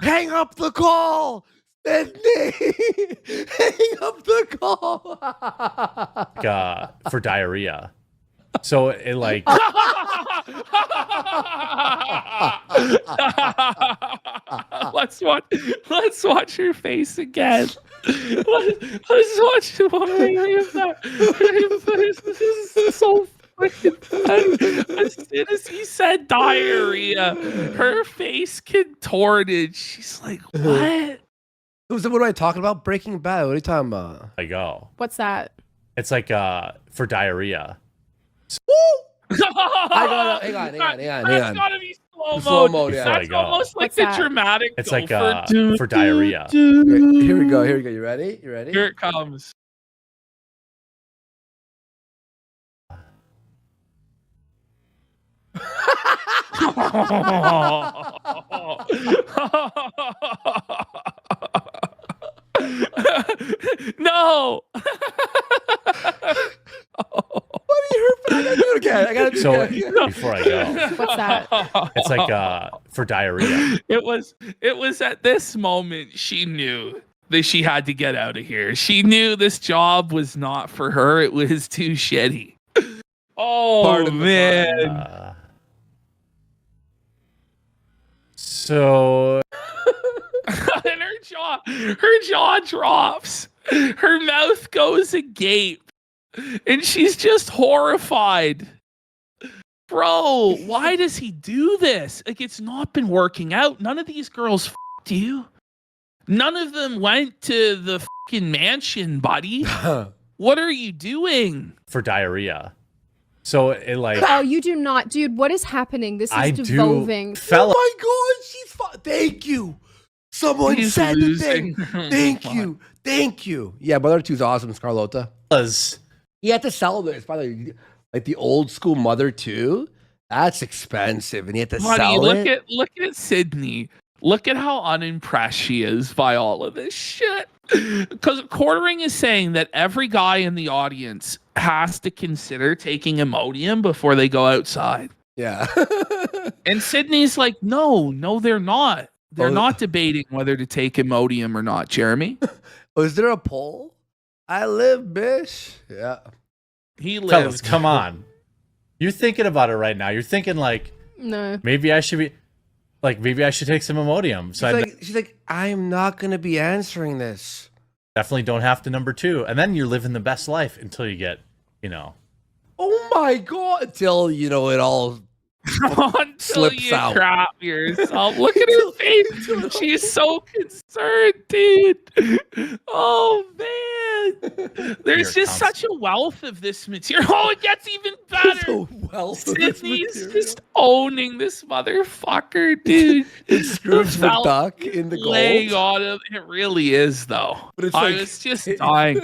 hang up the call. Sydney, hang up the call.
for diarrhea. So it like
let's watch her face again. Let's watch the one of that. This is so freaking funny. As soon as he said diarrhea, her face contorted. She's like, what?
What am I talking about? Breaking Bad. What are you talking about?
I go.
What's that?
It's like for diarrhea.
Woo! Hang on.
That's gotta be slow
Slow
mode.
mode, yeah.
That's almost like
What's
the
that?
dramatic.
It's like
gopher.
for diarrhea.
Here we go. You ready?
Here it comes. No.
I gotta do
So
it.
before I go,
What's that?
it's like for diarrhea.
It was at this moment she knew that she had to get out of here. She knew this job was not for her. It was too shitty. Oh
Pardon the
man.
So
And her jaw drops. Her mouth goes agape. And she's just horrified. Bro, why does he do this? Like, it's not been working out. None of these girls f***ed you. None of them went to the fucking mansion, buddy. What are you doing?
for diarrhea. So it like
Oh, you do not, dude. What is happening? This is
I
devolving.
do fella.
Oh my god, she's fine. Thank you. Someone
He's
said the
losing
thing.
her
Thank
mind.
you. Thank you. Yeah, Brother Two's awesome, Scarlota. He had to sell this. By the way, like the old school Mother 2, that's expensive, and he had to
Buddy,
sell it.
look at Sydney. Look at how unimpressed she is by all of this shit. Because Quartering is saying that every guy in the audience has to consider taking Imodium before they go outside.
Yeah.
And Sydney's like, no, they're not. They're
Oh.
not debating whether to take Imodium or not, Jeremy.
Was there a poll? I live, bitch. Yeah.
He
Fellas,
lives.
come on. You're thinking about it right now. You're thinking like,
No.
maybe I should take some Imodium. So
She's like, I am not going to be answering this.
definitely don't have to number 2. And then you're living the best life until you get,
Oh my God. Until, it all
Until
slips
you
out.
crap yourself. Look at her face. She's so concerned, dude. Oh man. There's just such a wealth of this material. Oh, it gets even better. Sydney's just owning this motherfucker, dude.
It's Scrooge McDuck in the
laying
gold.
on him. It really is, though.
But it's
I
like-
was just dying.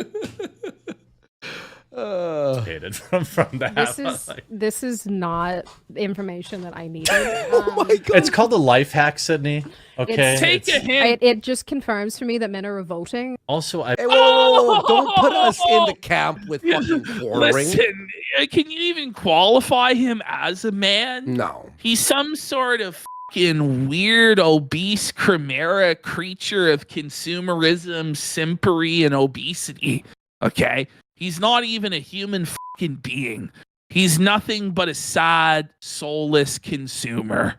hated from that.
This is not information that I needed.
Oh my God.
It's called a life hack, Sydney. Okay.
Take a hint.
It just confirms for me that men are revolting.
Also,
Hey, whoa. Don't put us in the camp with fucking quartering.
Listen, can you even qualify him as a man?
No.
He's some sort of fucking weird, obese chimera creature of consumerism, simpery, and obesity. Okay? He's not even a human fucking being. He's nothing but a sad, soulless consumer.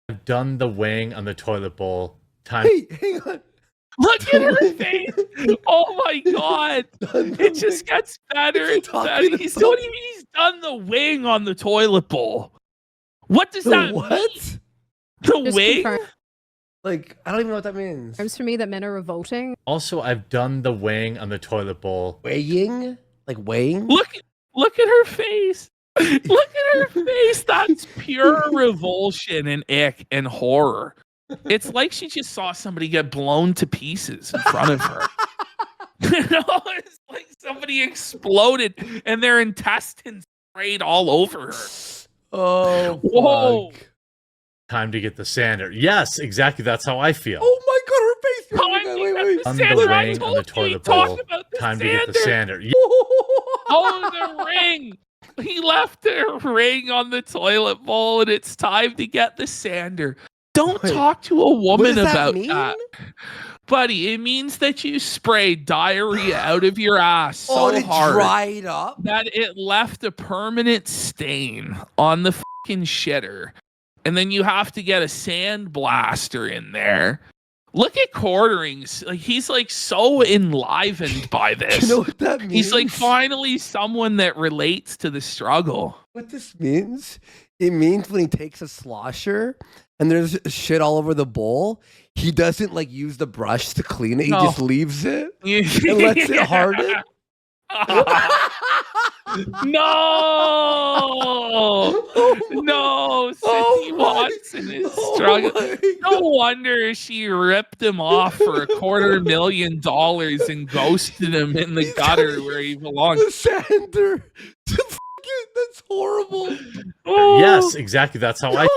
I've done the wing on the toilet bowl. Time.
Hey, hang on.
Look at her face. Oh my God. It just gets better and better. He's done the wing on the toilet bowl. What does that mean?
What?
The
Just
wing?
confirms
Like, I don't even know what that means.
for me that men are revolting.
Also, I've done the wing on the toilet bowl.
Weighing? Like weighing?
Look at her face. Look at her face. That's pure revulsion and ick and horror. It's like she just saw somebody get blown to pieces in front of her. It's like somebody exploded and their intestines sprayed all over her.
Oh,
Whoa.
fuck.
Time to get the sander. Yes, exactly. That's how I feel.
Oh my God, her face.
Time to
Wait,
get
wait.
the
On the
sander. I
wing, on
told
the
you
toilet
he talked
bowl.
about the
Time to
sander.
get the sander.
Oh, the ring. He left a ring on the toilet bowl, and it's time to get the sander. Don't
Wait,
talk to a woman
does that
about
mean?
that. Buddy, it means that you sprayed diarrhea out of your ass so
it
hard
dried up?
that it left a permanent stain on the fucking shitter. And then you have to get a sand blaster in there. Look at quartering. Like, he's like so enlivened by this.
You know what that means?
He's like finally someone that relates to the struggle.
What this means? It means when he takes a slosher and there's shit all over the bowl, he doesn't like use the brush to clean it.
No.
He just leaves it and lets it harden.
No, Cindy Watson is struggling. No wonder she ripped him off for $250,000 and ghosted him in the gutter where he belongs.
The sander. That's horrible.
Oh.
Yes, exactly. That's how I.
No.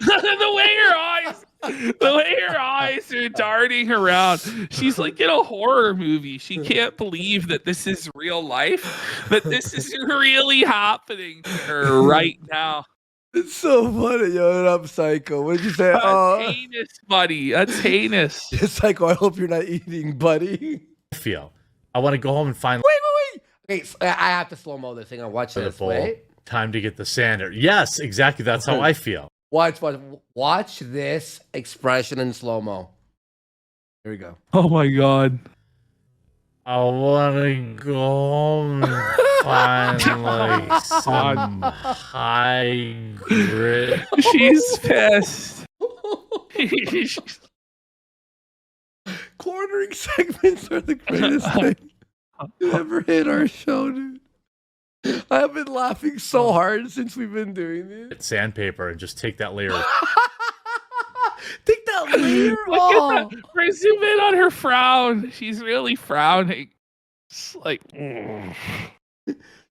The way her eyes are darting around. She's like in a horror movie. She can't believe that this is real life, that this is really happening to her right now.
It's so funny, yo. I'm psycho. What did you say?
That's heinous, buddy. That's heinous.
Psycho, I hope you're not eating, buddy.
feel. I want to go home and find.
Wait. Okay, so I have to slow-mo this thing. I'll watch
the
this.
bowl.
Wait.
Time to get the sander. Yes, exactly. That's how I feel.
Watch this expression in slow-mo. Here we go.
Oh my God.
I want to go home and find like some high grit.
She's pissed.
Quartering segments are the greatest thing that ever hit our show, dude. I have been laughing so hard since we've been doing this.
Get sandpaper and just take that layer.
Take that layer
Look
off.
at that. We're zoom in on her frown. She's really frowning. It's like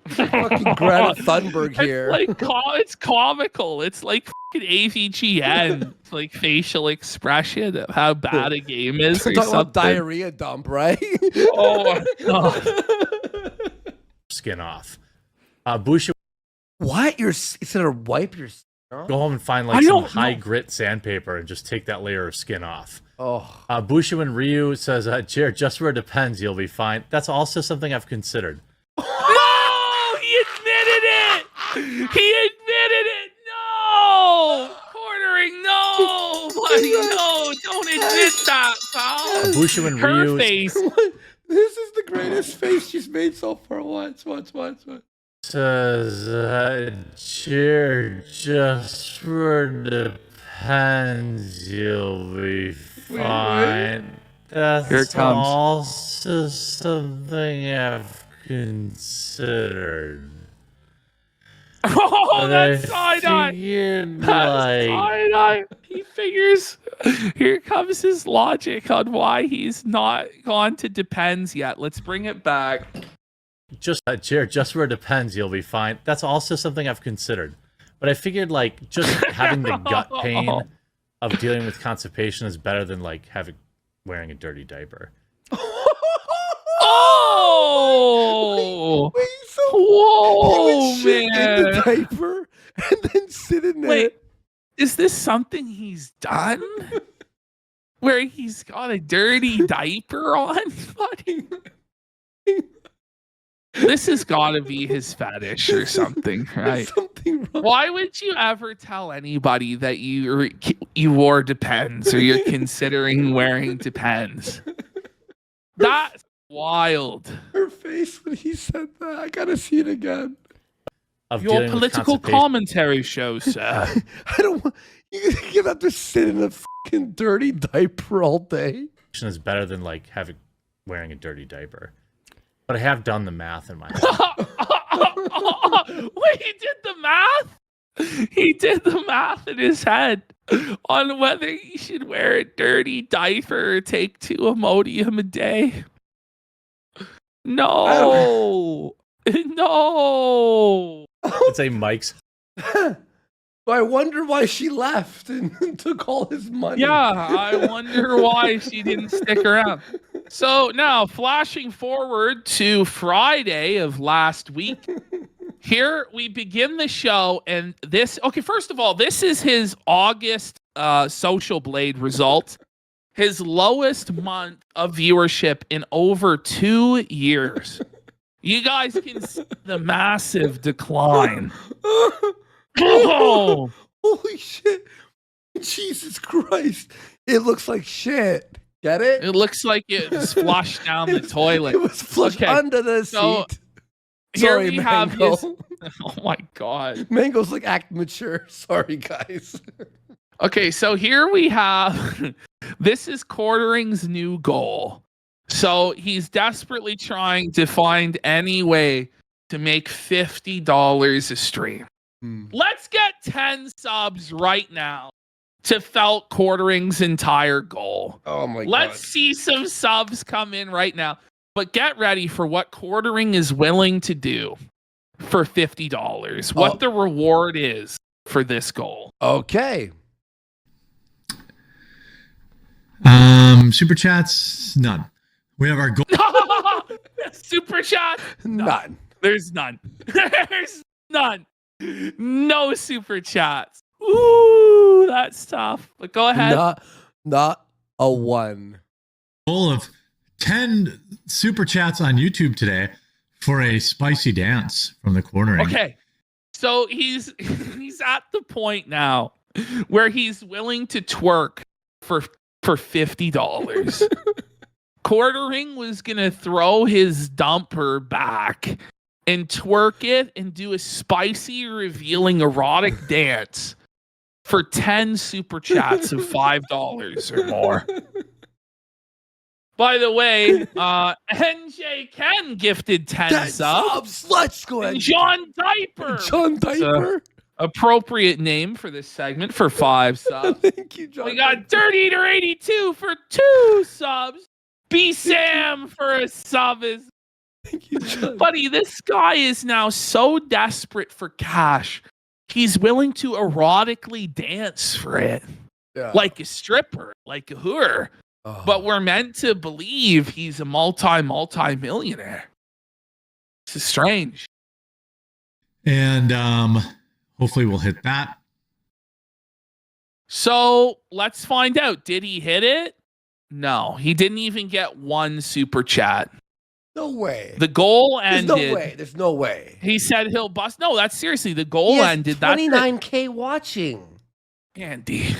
Fucking Greta Thunberg here.
It's like it's comical. It's like fucking AVGN. It's like facial expression of how bad a game is.
We're
Or
talking about
something.
diarrhea dump, right?
Oh my God.
Skin off. Busha,
What? You're instead of wipe your.
go home and find
I
like some
don't
high
know.
grit sandpaper and just take that layer of skin off.
Oh,
Bushu and Ryu says, Jared, just where it depends, you'll be fine. That's also something I've considered.
No, he admitted it. admitted it. No, quartering. No, buddy. No, don't admit that, pal.
Bushu and
Her
Ryu.
face.
This is the greatest face she's made so far. Watch.
Says cheer just for depends. You'll be fine. That's
Here it comes.
also something I've considered.
Oh, that's side-eye. That's
Like,
side-eye. He figures. Here comes his logic on why he's not gone to Depends yet. Let's bring it back.
just cheer just where it depends. You'll be fine. That's also something I've considered. But I figured like just having the gut pain of dealing with constipation is better than like wearing a dirty diaper.
Oh!
Wait, so
Whoa,
he would shit in the
man!
diaper and then sit in there.
Wait, is this something he's done? Where he's got a dirty diaper on, buddy? This has got to be his fetish or something, right?
There's something wrong.
Why would you ever tell anybody that you wore Depends or you're considering wearing Depends? That's wild.
Her face when he said that. I gotta see it again.
Of
Your
dealing with
political
constipation.
commentary show, sir.
I don't want you have to sit in a fucking dirty diaper all day.
Is better than like wearing a dirty diaper. But I have done the math in my head.
Wait, he did the math? He did the math in his head on whether he should wear a dirty diaper or take 2 Imodium a day. No. No.
It's a Mike's.
I wonder why she left and took all his money.
Yeah, I wonder why she didn't stick around. So now, flashing forward to Friday of last week, here we begin the show, and first of all, this is his August Social Blade result, his lowest month of viewership in over 2 years. You guys can see the massive decline. Oh,
Holy shit. Jesus Christ. It looks like shit. Get it?
it looks like it was flushed down the toilet.
It was flushed
Okay,
under the
so
seat.
Here
Sorry,
we have
Mango.
his. Oh my god.
Mango's like act mature. Sorry, guys.
Okay, so here we have. This is Quartering's new goal. So he's desperately trying to find any way to make $50 a stream. Let's get 10 subs right now to Felt Quartering's entire goal.
Oh my god.
Let's see some subs come in right now. But get ready for what Quartering is willing to do for $50. What the reward is for this goal.
Okay.
Super chats, none. We have our goal.
Super chat?
None.
There's none. There's none. No super chats. Ooh, that's tough. But go ahead.
Not a one.
Goal of 10 super chats on YouTube today for a spicy dance from the quartering.
Okay. So he's at the point now where he's willing to twerk for $50. Quartering was gonna throw his dumper back and twerk it and do a spicy, revealing erotic dance for 10 super chats of $5 or more. By the way, NJ Ken gifted 10 subs.
Let's go ahead.
And John Diaper.
John Diaper.
Appropriate name for this segment for 5 subs.
Thank you, John.
We got Dirty Eater 82 for 2 subs. B Sam for a sub.
Thank you, John.
Buddy, this guy is now so desperate for cash. He's willing to erotically dance for it.
Yeah.
Like a stripper, like a whore.
Oh.
But we're meant to believe he's a multi-millionaire. This is strange.
And hopefully we'll hit that.
So let's find out. Did he hit it? No, he didn't even get 1 super chat.
No way.
The goal
There's
ended.
no way. There's no way.
He said he'll bust. No, that's seriously. The goal
He has
ended.
29K watching.
Andy.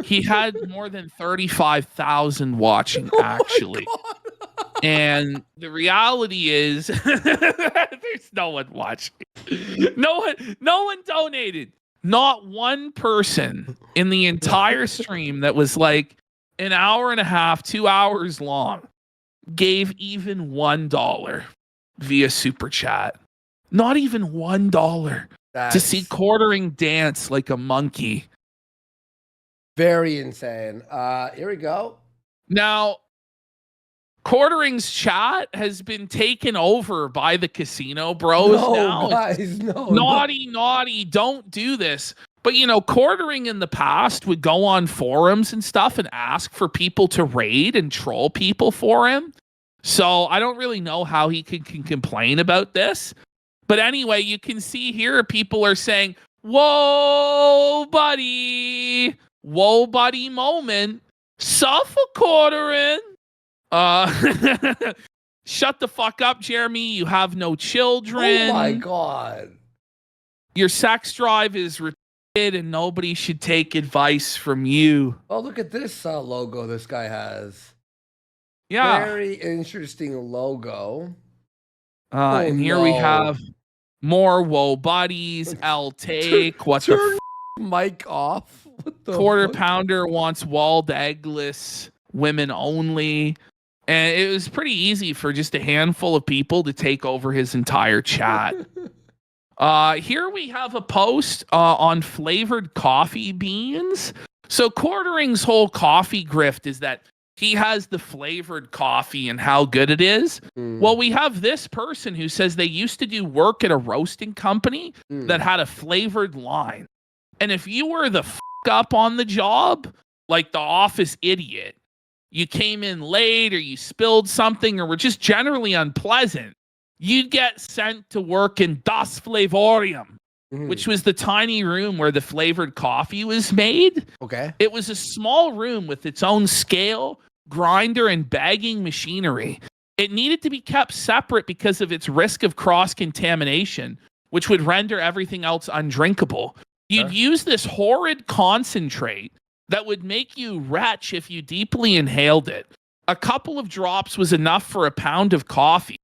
He had more than 35,000 watching, actually. And the reality is, there's no one watching. No one donated. Not one person in the entire stream that was like an hour and a half, 2 hours long, gave even $1 via super chat. Not even $1 to see quartering dance like a monkey.
Very insane. Here we go.
Now, quartering's chat has been taken over by the casino bros now.
Guys,
Naughty, don't do this. But, quartering in the past would go on forums and stuff and ask for people to raid and troll people for him. So I don't really know how he can complain about this. But anyway, you can see here people are saying, whoa, buddy. Whoa, buddy moment. Suffer quartering. Shut the fuck up, Jeremy. You have no children.
Oh my God.
Your sex drive is retarded and nobody should take advice from you.
Oh, look at this logo this guy has.
Yeah.
Very interesting logo.
And here we have more whoa buddies. I'll take. What the
mic off? What the
Quarter pounder wants walled eggless women only. And it was pretty easy for just a handful of people to take over his entire chat. Here we have a post on flavored coffee beans. So Quartering's whole coffee grift is that he has the flavored coffee and how good it is. Well, we have this person who says they used to do work at a roasting company that had a flavored line. And if you were the up on the job, like the office idiot, you came in late or you spilled something or were just generally unpleasant, you'd get sent to work in Das Flavorium, which was the tiny room where the flavored coffee was made.
Okay.
It was a small room with its own scale, grinder, and bagging machinery. It needed to be kept separate because of its risk of cross-contamination, which would render everything else undrinkable. You'd use this horrid concentrate that would make you retch if you deeply inhaled it. A couple of drops was enough for a pound of coffee.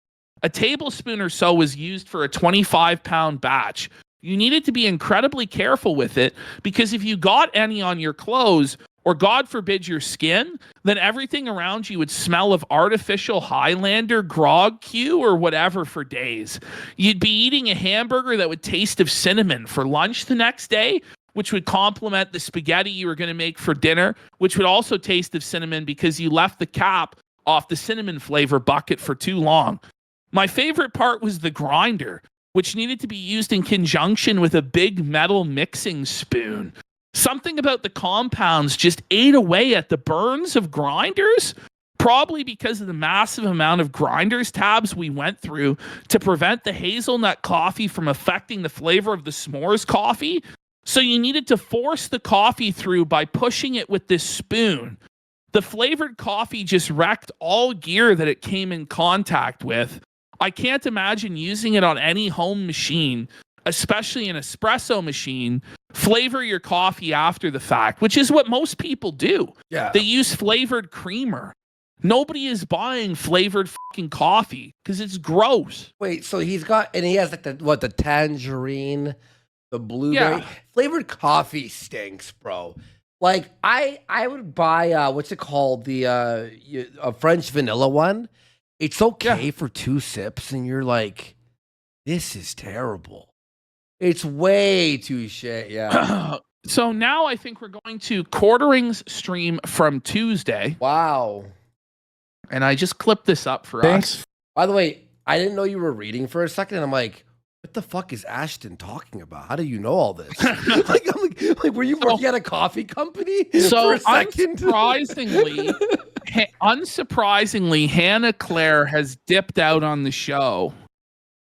A tablespoon or so was used for a 25-pound batch. You needed to be incredibly careful with it because if you got any on your clothes, or God forbid your skin, then everything around you would smell of artificial Highlander grog Q or whatever for days. You'd be eating a hamburger that would taste of cinnamon for lunch the next day, which would complement the spaghetti you were going to make for dinner, which would also taste of cinnamon because you left the cap off the cinnamon flavor bucket for too long. My favorite part was the grinder, which needed to be used in conjunction with a big metal mixing spoon. Something about the compounds just ate away at the burns of grinders, probably because of the massive amount of grinders tabs we went through to prevent the hazelnut coffee from affecting the flavor of the s'mores coffee. So you needed to force the coffee through by pushing it with this spoon. The flavored coffee just wrecked all gear that it came in contact with. I can't imagine using it on any home machine, especially an espresso machine. Flavor your coffee after the fact, which is what most people do.
Yeah.
They use flavored creamer. Nobody is buying flavored fucking coffee because it's gross.
Wait, so he has like the tangerine, the blueberry.
Yeah.
Flavored coffee stinks, bro. Like I would buy what's it called? A French vanilla one. It's okay for 2 sips and you're like, this is terrible. It's way too shit, yeah.
So now I think we're going to Quartering's stream from Tuesday.
Wow.
And I just clipped this up for us.
By the way, I didn't know you were reading for a second. And I'm like, what the fuck is Ashton talking about? How do you know all this? I'm like, were you working at a coffee company for a second?
Unsurprisingly, Hannah Claire has dipped out on the show.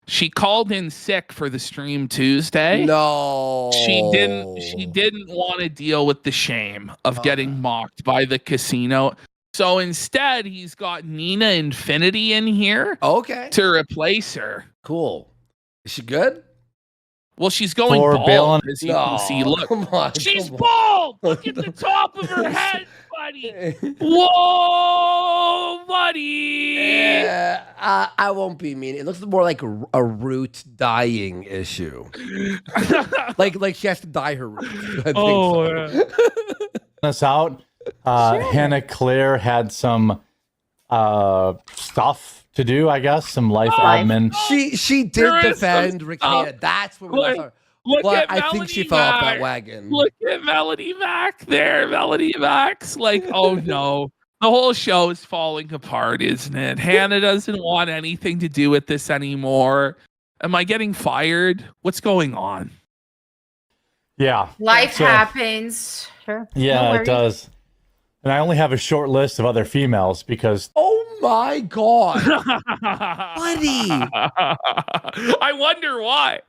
She called in sick for the stream Tuesday.
No.
She didn't want to deal with the shame of getting mocked by the casino. So instead, he's got Nina Infinity in here
Okay.
to replace her.
Cool. Is she good?
Well, she's going
For
bald,
Balin-
as you can see. Look,
come on.
she's
come on.
bald. Look at the top of her head, buddy. Whoa, buddy.
I won't be mean. It looks more like a root dying issue. like she has to dye her roots. I think so.
Us out. Hannah Claire had some stuff to do, I guess, some life admin.
She did defend Ricada. That's what we were.
Look at
I think she fell off that wagon.
Look at Melody Mac there. Melody Mac's like, oh no. The whole show is falling apart, isn't it? Hannah doesn't want anything to do with this anymore. Am I getting fired? What's going on?
Yeah.
Life happens. Sure.
Yeah, it does. And I only have a short list of other females because.
Oh my God. Buddy.
I wonder why.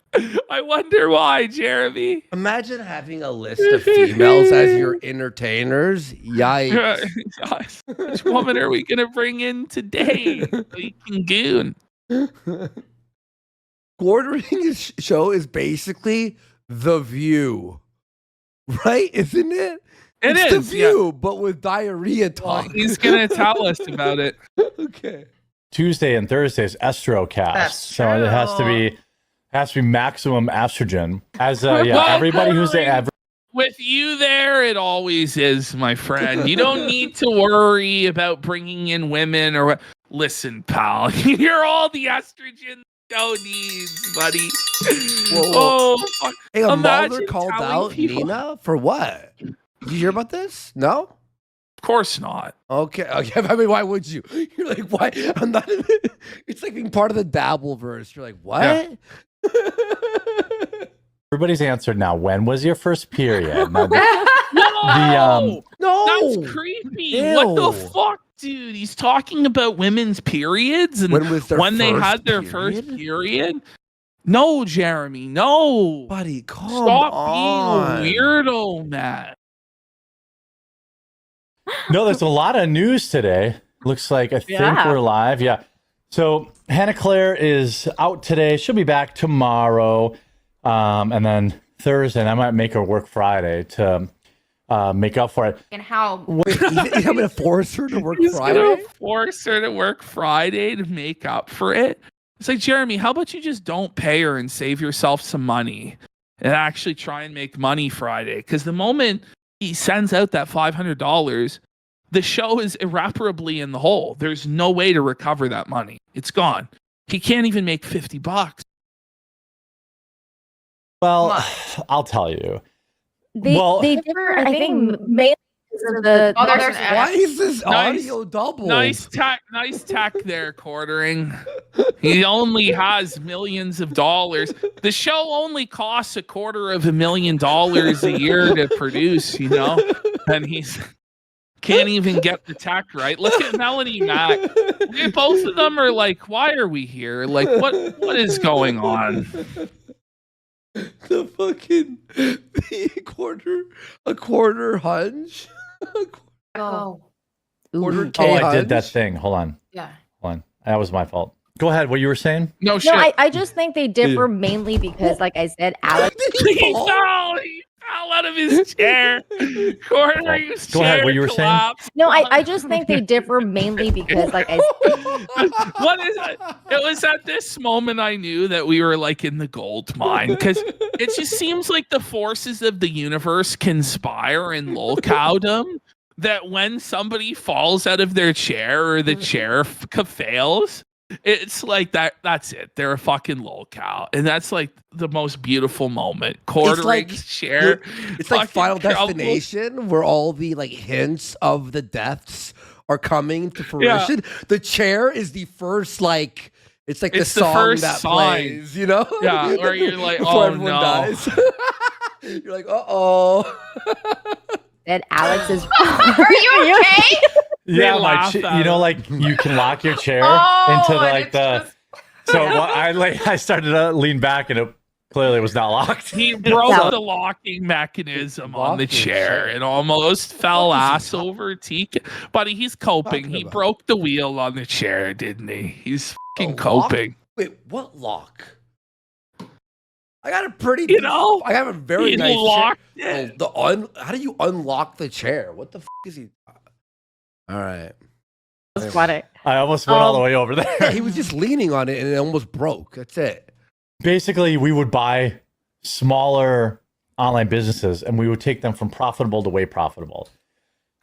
I wonder why, Jeremy.
Imagine having a list of females as your entertainers. Yikes.
Which woman are we going to bring in today? Leaking goon.
Quartering show is basically The View. Right? Isn't it? It's The View, but with diarrhea talk.
Well, he's going to tell us about it.
Okay.
Tuesday and Thursdays Estrocast.
That's
so it has to be maximum estrogen. As everybody who's
with you there, it always is, my friend. You don't need to worry about bringing in women or listen, pal. You're all the estrogen show needs, buddy.
Whoa.
Oh, fuck.
Hey, a
Imagine
mother called
telling
out
people-
Nina for what? Did you hear about this? No?
Of course not.
Okay. I mean, why would you? You're like, why? I'm not. It's like being part of the Dabbleverse. You're like, what?
Yeah.
Everybody's answered now. When was your first period? Now,
No,
No.
that's creepy.
Ew.
What the fuck, dude? He's talking about women's periods and
When was their
they
first
had their
period?
first period. No, Jeremy, no.
Buddy, come
Stop
on.
being a weirdo, man.
No, there's a lot of news today. Looks like I think we're live. Yeah. So Hannah Claire is out today. She'll be back tomorrow. And then Thursday, and I might make her work Friday to make up for it.
And how?
Wait, I'm going to force her to work
He's
Friday?
gonna force her to work Friday to make up for it. It's like, Jeremy, how about you just don't pay her and save yourself some money and actually try and make money Friday? Because the moment he sends out that $500, the show is irreparably in the hole. There's no way to recover that money. It's gone. He can't even make $50.
Well, I'll tell you.
They differ, I think, mainly because of the.
Why is this
Nice-
audio double?
Nice tech there, quartering. He only has millions of dollars. The show only costs $250,000 a year to produce, and he's can't even get the tech right. Look at Melanie Mac. Both of them are like, why are we here? Like, what is going on?
The fucking a quarter hunch.
Oh.
Quarter K
Oh, I
hunch.
did that thing. Hold on.
Yeah.
Hold on. That was my fault. Go ahead. What you were saying?
No shit.
No, I just think they differ mainly because, like I said, Alex.
He fell out of his chair. Quartering's
Go ahead,
chair
what you were saying?
collapsed.
No, I just think they differ mainly because, like I said,
What is it? It was at this moment I knew that we were like in the gold mine because it just seems like the forces of the universe conspire in lolcowdom that when somebody falls out of their chair or the chair fails, it's like that's it. They're a fucking lolcow. And that's like the most beautiful moment. Quartering's chair.
It's like Final
crumbles.
Destination where all the like hints of the deaths are coming to fruition. The chair is the first it's like
It's
the
the
song
first
that
sign.
plays, Yeah,
where you're like,
before
oh
everyone
no.
dies. You're like, uh-oh.
that Alex is.
Are you okay?
Yeah,
They laugh at
you know,
him.
like you can lock your chair
Oh,
into
and
like
it's
the.
just-
So I started to lean back and it Clearly, it was not locked.
He broke
No.
the locking mechanism on
Locked
the
the
chair
chair.
and almost fell
What is he
ass
talk-
over TK. Buddy, he's coping.
Talking
He
about?
broke the wheel on the chair, didn't he? He's fucking
A lock?
coping.
Wait, what lock? I got a pretty.
You know,
I have a very
he
nice
locked
chair.
it.
How do you unlock the chair? What the is he? All right.
That's funny.
I almost went all the way over
Yeah,
there.
he was just leaning on it and it almost broke. That's it.
Basically, we would buy smaller online businesses and we would take them from profitable to way profitable.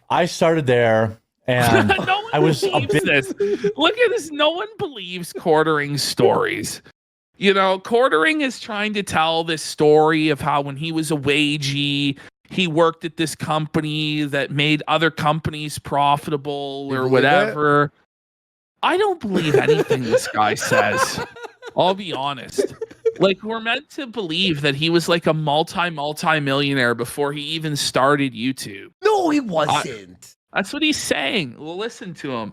I started there and
No one
I was a
believes
bit.
this. Look at this. No one believes Quartering stories. You know, Quartering is trying to tell this story of how when he was a wagee, he worked at this company that made other companies profitable
You
or
believe
whatever. I don't believe anything this guy says. I'll be honest. Like, we're meant to believe that he was like a multi-millionaire before he even started YouTube.
No, he wasn't.
That's what he's saying. Well, listen to him.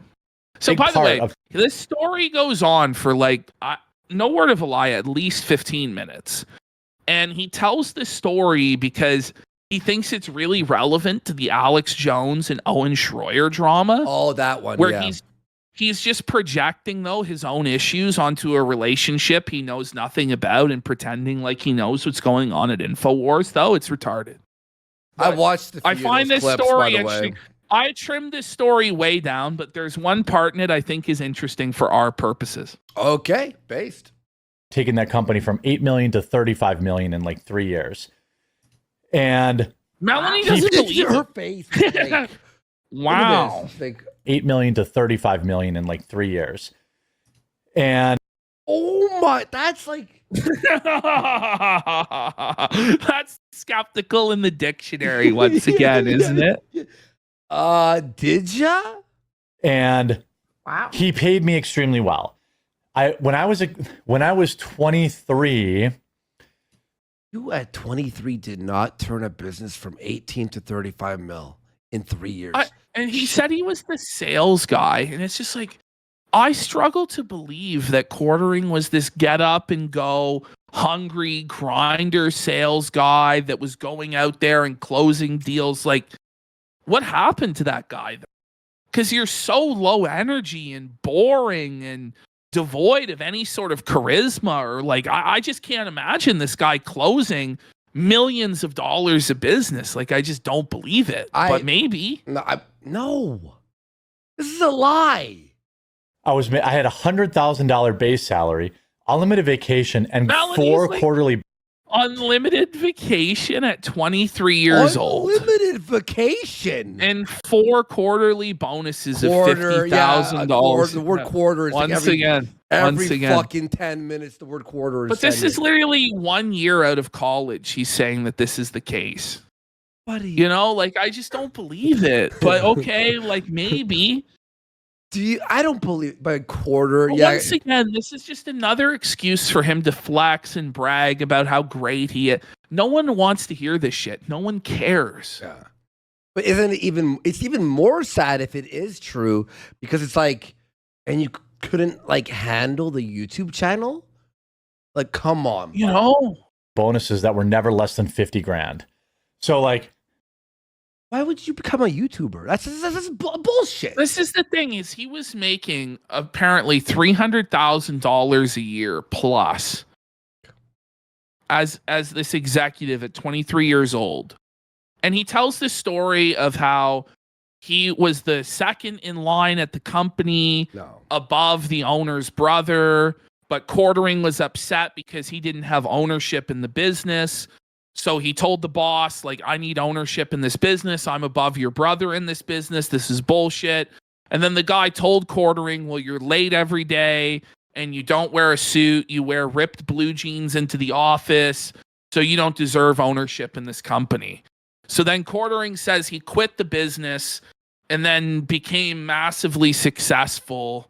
So,
Big
by the
part
way,
of-
this story goes on for like, no word of a lie, at least 15 minutes. And he tells this story because he thinks it's really relevant to the Alex Jones and Owen Schroyer drama,
Oh, that one.
where
yeah.
he's just projecting, though, his own issues onto a relationship he knows nothing about and pretending like he knows what's going on at InfoWars, though. It's retarded.
I watched the.
I
few of
find
those
this
clips,
story
by the way.
actually. I trimmed this story way down, but there's one part in it I think is interesting for our purposes.
Okay, based.
Taking that company from 8 million to 35 million in like 3 years. And
Melanie doesn't believe
her
it.
face. is like, look at
Wow.
this. It's like,
8 million to 35 million in like 3 years. And
oh my, that's like.
That's skeptical in the dictionary once again, isn't it?
Did ya?
and
Wow.
he paid me extremely well. When I was 23,
You at 23 did not turn a business from 18 to 35 mil in 3 years.
And he said he was the sales guy, and it's just like, I struggle to believe that Quartering was this get up and go hungry grinder sales guy that was going out there and closing deals. Like, what happened to that guy? Because you're so low energy and boring and devoid of any sort of charisma, or like, I just can't imagine this guy closing millions of dollars of business. Like, I just don't believe it. But maybe.
No. This is a lie.
I had $100,000 base salary, unlimited vacation, and
Melanie's
4
like-
quarterly.
Unlimited vacation at 23 years old.
Unlimited vacation.
And 4 quarterly bonuses
Quarter,
of $50,000.
the word quarter is like
Once
every
again.
fucking 10 minutes, the word quarter is
But this
10
is literally 1 year out of college. He's saying that this is the case.
Buddy.
You know, like, I just don't believe it. But okay, like, maybe.
I don't believe by quarter.
But
Yeah.
once again, this is just another excuse for him to flex and brag about how great he is. No one wants to hear this shit. No one cares.
Yeah. But it's even more sad if it is true, because it's like, and you couldn't like handle the YouTube channel? Like, come on.
You
buddy.
know?
Bonuses that were never less than 50 grand. So like,
Why would you become a YouTuber? That's bullshit.
This is the thing, is he was making apparently $300,000 a year plus as this executive at 23 years old. And he tells the story of how he was the second in line at the company,
No.
above the owner's brother, but Quartering was upset because he didn't have ownership in the business. So he told the boss, like, I need ownership in this business. I'm above your brother in this business. This is bullshit. And then the guy told Quartering, well, you're late every day and you don't wear a suit. You wear ripped blue jeans into the office. So you don't deserve ownership in this company. So then Quartering says he quit the business and then became massively successful,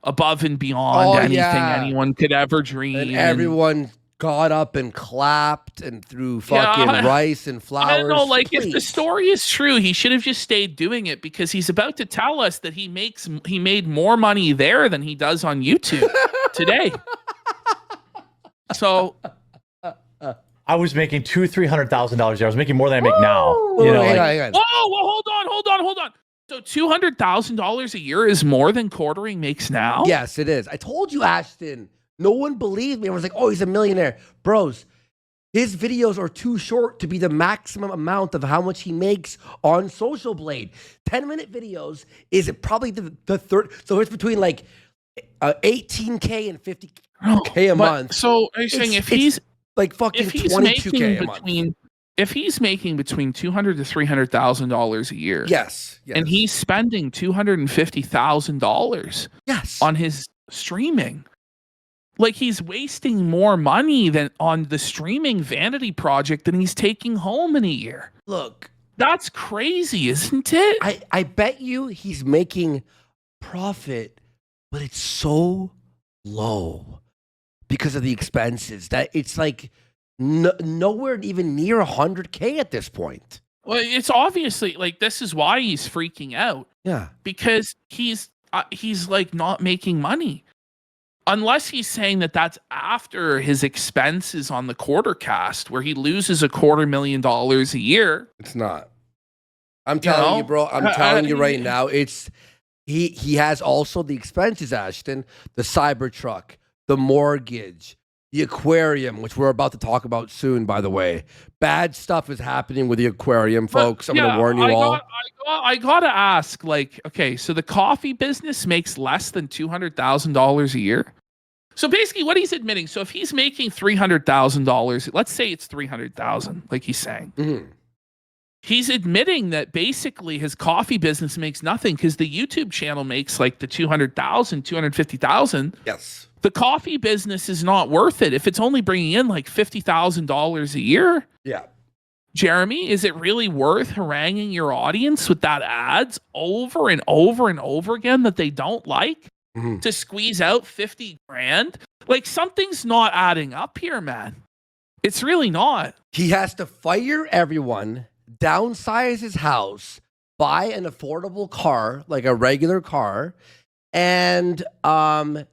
above and beyond anything anyone could ever dream.
And everyone got up and clapped and threw fucking rice and flowers.
I don't know, like, if the
Please.
story is true, he should have just stayed doing it, because he's about to tell us that he made more money there than he does on YouTube today. So
I was making $200,000-$300,000 a year. I was making more than I make now.
Whoa,
You know,
hang
like,
on, hang on.
Whoa, hold on. So $200,000 a year is more than quartering makes now?
Yes, it is. I told you, Ashton. No one believed me. I was like, oh, he's a millionaire. Bros, his videos are too short to be the maximum amount of how much he makes on Social Blade. 10-minute videos is probably the third. So it's between like 18K and 50K a month.
So are you saying
It's-
if he's
like fucking 22K a month.
if he's making between $200,000 to $300,000 a year,
Yes.
and he's spending $250,000
yes
on his streaming, like he's wasting more money than on the streaming vanity project than he's taking home in a year.
Look,
That's crazy, isn't it?
I bet you he's making profit, but it's so low because of the expenses that it's like nowhere even near 100K at this point.
Well, it's obviously like this is why he's freaking out,
Yeah.
because he's like not making money. Unless he's saying that that's after his expenses on the quarter cast, where he loses $250,000 a year.
It's not. I'm telling you, bro. I'm telling you right now. It's he has also the expenses, Ashton, the Cybertruck, the mortgage, the aquarium, which we're about to talk about soon, by the way. Bad stuff is happening with the aquarium, folks. I'm going to warn you all.
I gotta ask, like, okay, so the coffee business makes less than $200,000 a year. So basically, what he's admitting, so if he's making $300,000, let's say it's $300,000, like he's saying, he's admitting that basically his coffee business makes nothing because the YouTube channel makes like the $200,000, $250,000.
Yes.
The coffee business is not worth it if it's only bringing in like $50,000 a year.
Yeah.
Jeremy, is it really worth haranguing your audience with that ads over and over and over again that they don't like to squeeze out 50 grand? Like something's not adding up here, man. It's really not.
He has to fire everyone, downsize his house, buy an affordable car, like a regular car, and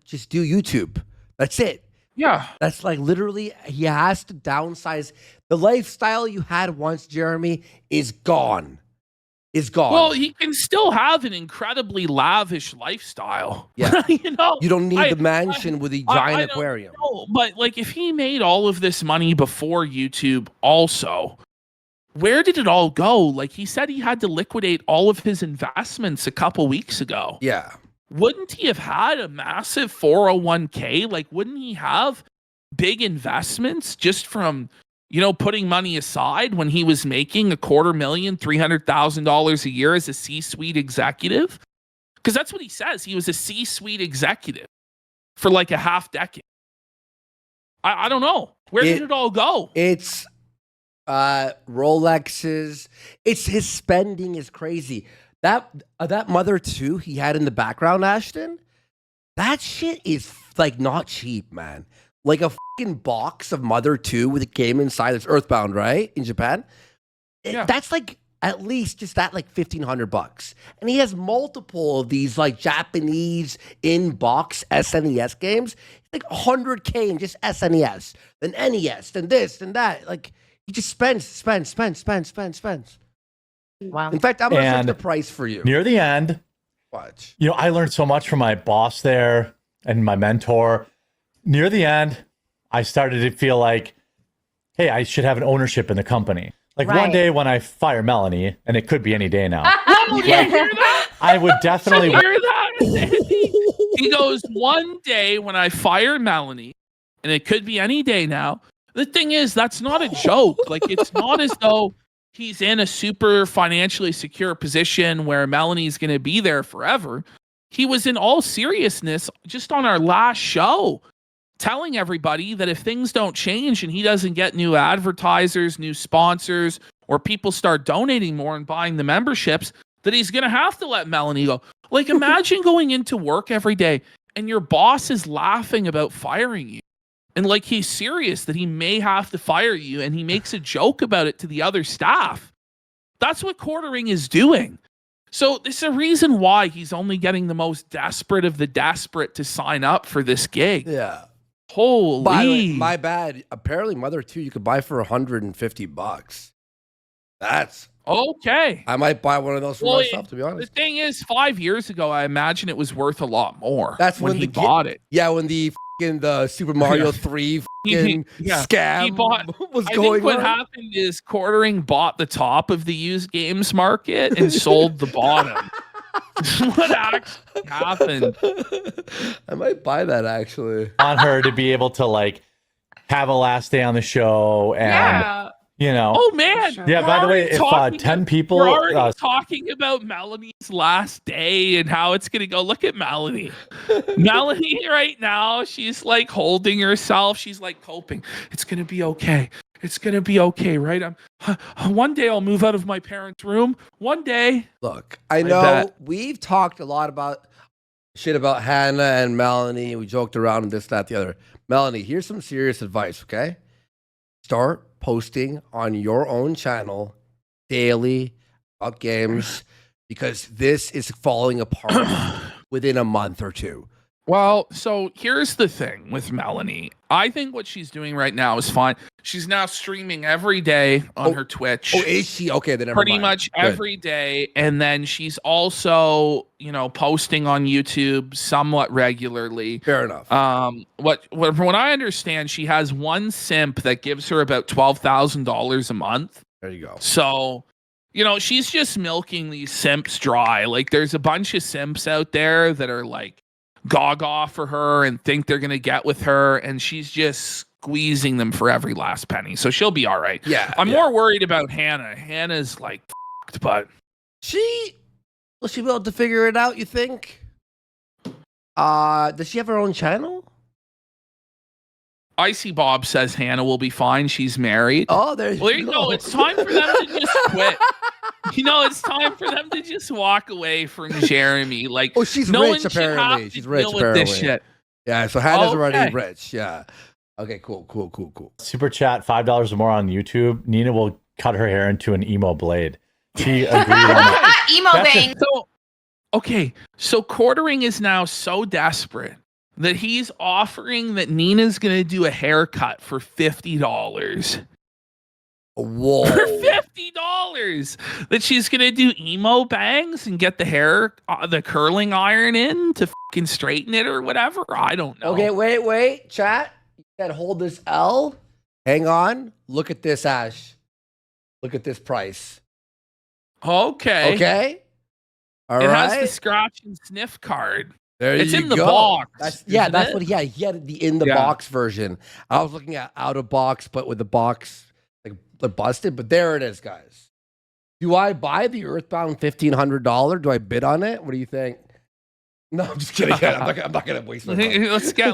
just do YouTube. That's it.
Yeah.
That's like literally, he has to downsize. The lifestyle you had once, Jeremy, is gone. Is gone.
Well, he can still have an incredibly lavish lifestyle.
Yeah.
You know,
you don't need the mansion with the giant aquarium.
No, but like if he made all of this money before YouTube also, where did it all go? Like he said he had to liquidate all of his investments a couple weeks ago.
Yeah.
Wouldn't he have had a massive 401k? Like, wouldn't he have big investments just from, you know, putting money aside when he was making $250,000, $300,000 a year as a C-suite executive? Because that's what he says. He was a C-suite executive for like a half decade. I don't know. Where did it all go?
It's Rolexes. It's his spending is crazy. That Mother 2 he had in the background, Ashton, that shit is like not cheap, man. Like a fucking box of Mother 2 with a game inside. It's Earthbound, right? In Japan.
Yeah.
That's like at least just that like $1,500. And he has multiple of these like Japanese in-box SNES games. Like $100K in just SNES, then NES, then this, then that. Like he just spends.
Wow.
In fact, I'm going to
And
set the price for you.
near the end,
Watch.
you know, I learned so much from my boss there and my mentor. Near the end, I started to feel like, hey, I should have an ownership in the company. Like one
Right.
day when I fire Melanie, and it could be any day now,
Oh, yeah, you hear that?
I would definitely.
You hear that? He goes, one day when I fire Melanie, and it could be any day now. The thing is, that's not a joke. Like, it's not as though he's in a super financially secure position where Melanie's going to be there forever. He was in all seriousness just on our last show telling everybody that if things don't change and he doesn't get new advertisers, new sponsors, or people start donating more and buying the memberships, that he's going to have to let Melanie go. Like, imagine going into work every day and your boss is laughing about firing you. And like, he's serious that he may have to fire you, and he makes a joke about it to the other staff. That's what quartering is doing. So there's a reason why he's only getting the most desperate of the desperate to sign up for this gig.
Yeah.
Holy.
By the way, my bad. Apparently, Mother 2 you could buy for $150. That's
okay.
I might buy one of those for myself, to be
The
honest.
thing is, 5 years ago, I imagine it was worth a lot more.
That's
when he bought it.
Yeah, when the Super Mario 3 scam
He bought,
was
I
going
think what
on.
happened is Quartering bought the top of the used games market and sold the bottom. What actually happened?
I might buy that actually.
On her to be able to like have a last day on the show and
Yeah.
you know.
Oh man!
Yeah. By the way, if 10 people,
we're already talking about Melanie's last day and how it's gonna go. Look at Melanie. Melanie right now, she's like holding herself. She's like coping. It's gonna be okay. It's gonna be okay, right? One day I'll move out of my parents' room. One day.
Look, I know we've talked a lot about shit about Hannah and Melanie. We joked around and this, that, the other. Melanie, here's some serious advice, okay? Start posting on your own channel daily about games because this is falling apart within a month or two.
Well, so here's the thing with Melanie. I think what she's doing right now is fine. She's now streaming every day on her Twitch.
Oh, is she? Okay, then never
pretty
mind.
much
Good.
every day. And then she's also, posting on YouTube somewhat regularly.
Fair enough.
From what I understand, she has one simp that gives her about $12,000 a month.
There you go.
So, she's just milking these simps dry. Like, there's a bunch of simps out there that are like gaga for her and think they're gonna get with her, and she's just squeezing them for every last penny. So she'll be all right.
Yeah.
I'm more worried about Hannah. Hannah's like f***ed, but
will she be able to figure it out, you think? Does she have her own channel?
Icy Bob says Hannah will be fine. She's married.
Oh, there you go.
It's time for them to just quit. It's time for them to just walk away from Jeremy. Like,
oh, she's
no
rich
one should have
apparently.
to
She's rich
deal with
apparently.
this shit.
Yeah, so Hannah's already
Okay.
rich. Yeah. Okay, cool.
Super chat $5 or more on YouTube. Nina will cut her hair into an emo blade. She agreed on that.
Emo bang.
So Quartering is now so desperate that he's offering that Nina's gonna do a haircut for $50.
Whoa.
For $50 that she's gonna do emo bangs and get the hair, the curling iron in to fucking straighten it or whatever. I don't know.
Okay, wait, chat. You said hold this L. Hang on. Look at this, Ash. Look at this price.
Okay.
Okay. All
it
right.
has the scratch and sniff card.
There
It's
you
in the
go.
box.
That's
isn't
what
it?
he had the in the box version. I was looking at out of box, but with the box like busted. But there it is, guys. Do I buy the Earthbound $1,500? Do I bid on it? What do you think? No, I'm just kidding. I'm not gonna waste my time.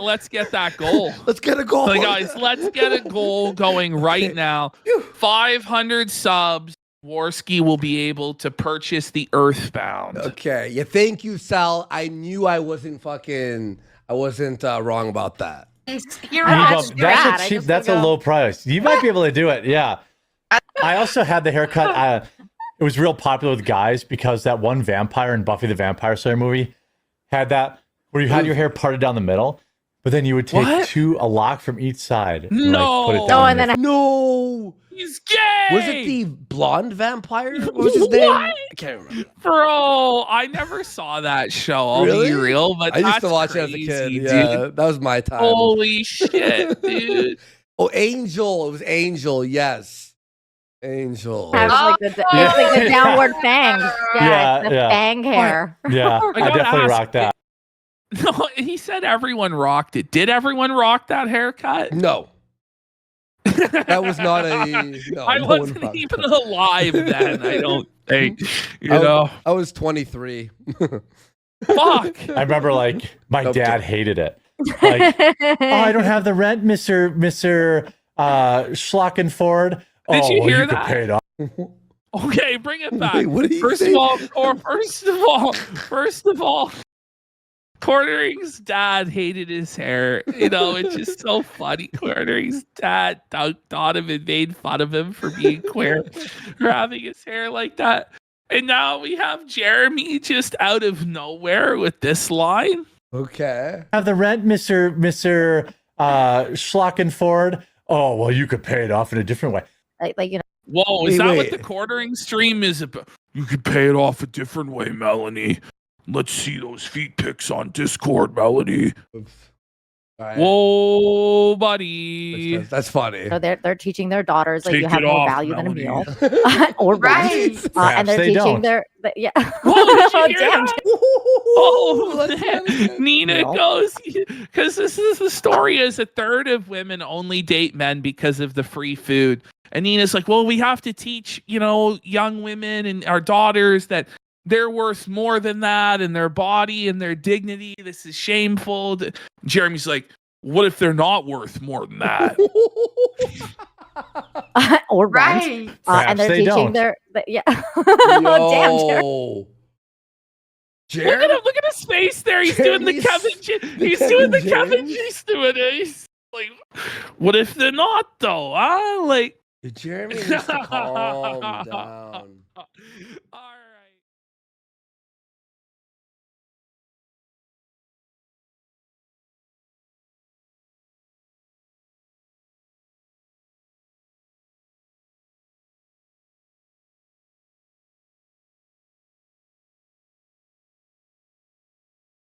let's get that goal.
Let's get a goal.
So guys, let's get a goal going right now. 500 subs. Warski will be able to purchase the Earthbound.
Okay. Yeah, thank you, Sal. I knew I wasn't wrong about that.
That's a low price. You might be able to do it. Yeah. I also had the haircut. It was real popular with guys because that one vampire in Buffy the Vampire Slayer movie had that where you had your hair parted down the middle, but then you would take a lock from each side. And,
No.
put it down
No.
He's gay.
Was it the blonde vampire? What was his name? I can't remember.
Bro, I never saw that show. I'll be real, but
I used to
that's
watch
crazy,
it as a kid.
dude.
Yeah, that was my time.
Holy shit, dude.
Oh, Angel. It was Angel. Yes. Angel.
It was like the downward fangs. Yeah, the
yeah.
fang hair.
Yeah, I
gotta
definitely
ask,
rocked that.
No, he said everyone rocked it. Did everyone rock that haircut?
No. That was not a. No,
I
no one
wasn't
rocked
even
that.
alive then. I don't think. You know.
I was 23.
Fuck.
I remember my
Nope.
dad hated it. Like, oh, I don't have the rent, Mr. Schlockenford.
Did you hear
could
that?
pay it off.
Okay, bring it back.
Wait, what did he
First
say?
of all, Quartering's dad hated his hair. It's just so funny. Quartering's dad dunked on him and made fun of him for being queer, for having his hair like that. And now we have Jeremy just out of nowhere with this line.
Okay.
Have the rent, Mr. Schlockenford. Oh, well, you could pay it off in a different way.
Like you know.
Whoa, is
Wait,
that
wait.
what the quartering stream is about? You could pay it off a different way, Melanie. Let's see those feet pics on Discord, Melanie.
Oops. All right.
Whoa, buddy.
That's funny.
So they're teaching their daughters like
Take
you have
it
more
off,
value
Melanie.
than a meal, or rent.
Right.
And
Perhaps
they're
they
teaching
don't.
their yeah.
Whoa, did you hear
Damn.
that? Oh,
Let's go.
Nina
No.
goes, because this is the story is a third of women only date men because of the free food. And Nina's like, well, we have to teach, young women and our daughters that they're worth more than that and their body and their dignity. This is shameful. Jeremy's like, what if they're not worth more than that?
or rent.
Right.
And they're
they
teaching
don't.
their yeah. Damn, Jared.
Yo.
Look at him! Look at his face there. He's doing the
Jeremy's-
Kevin. He's
Kevin
doing the
James?
Kevin. He's doing it. He's like, what if they're not though? Like,
Jeremy needs to calm down.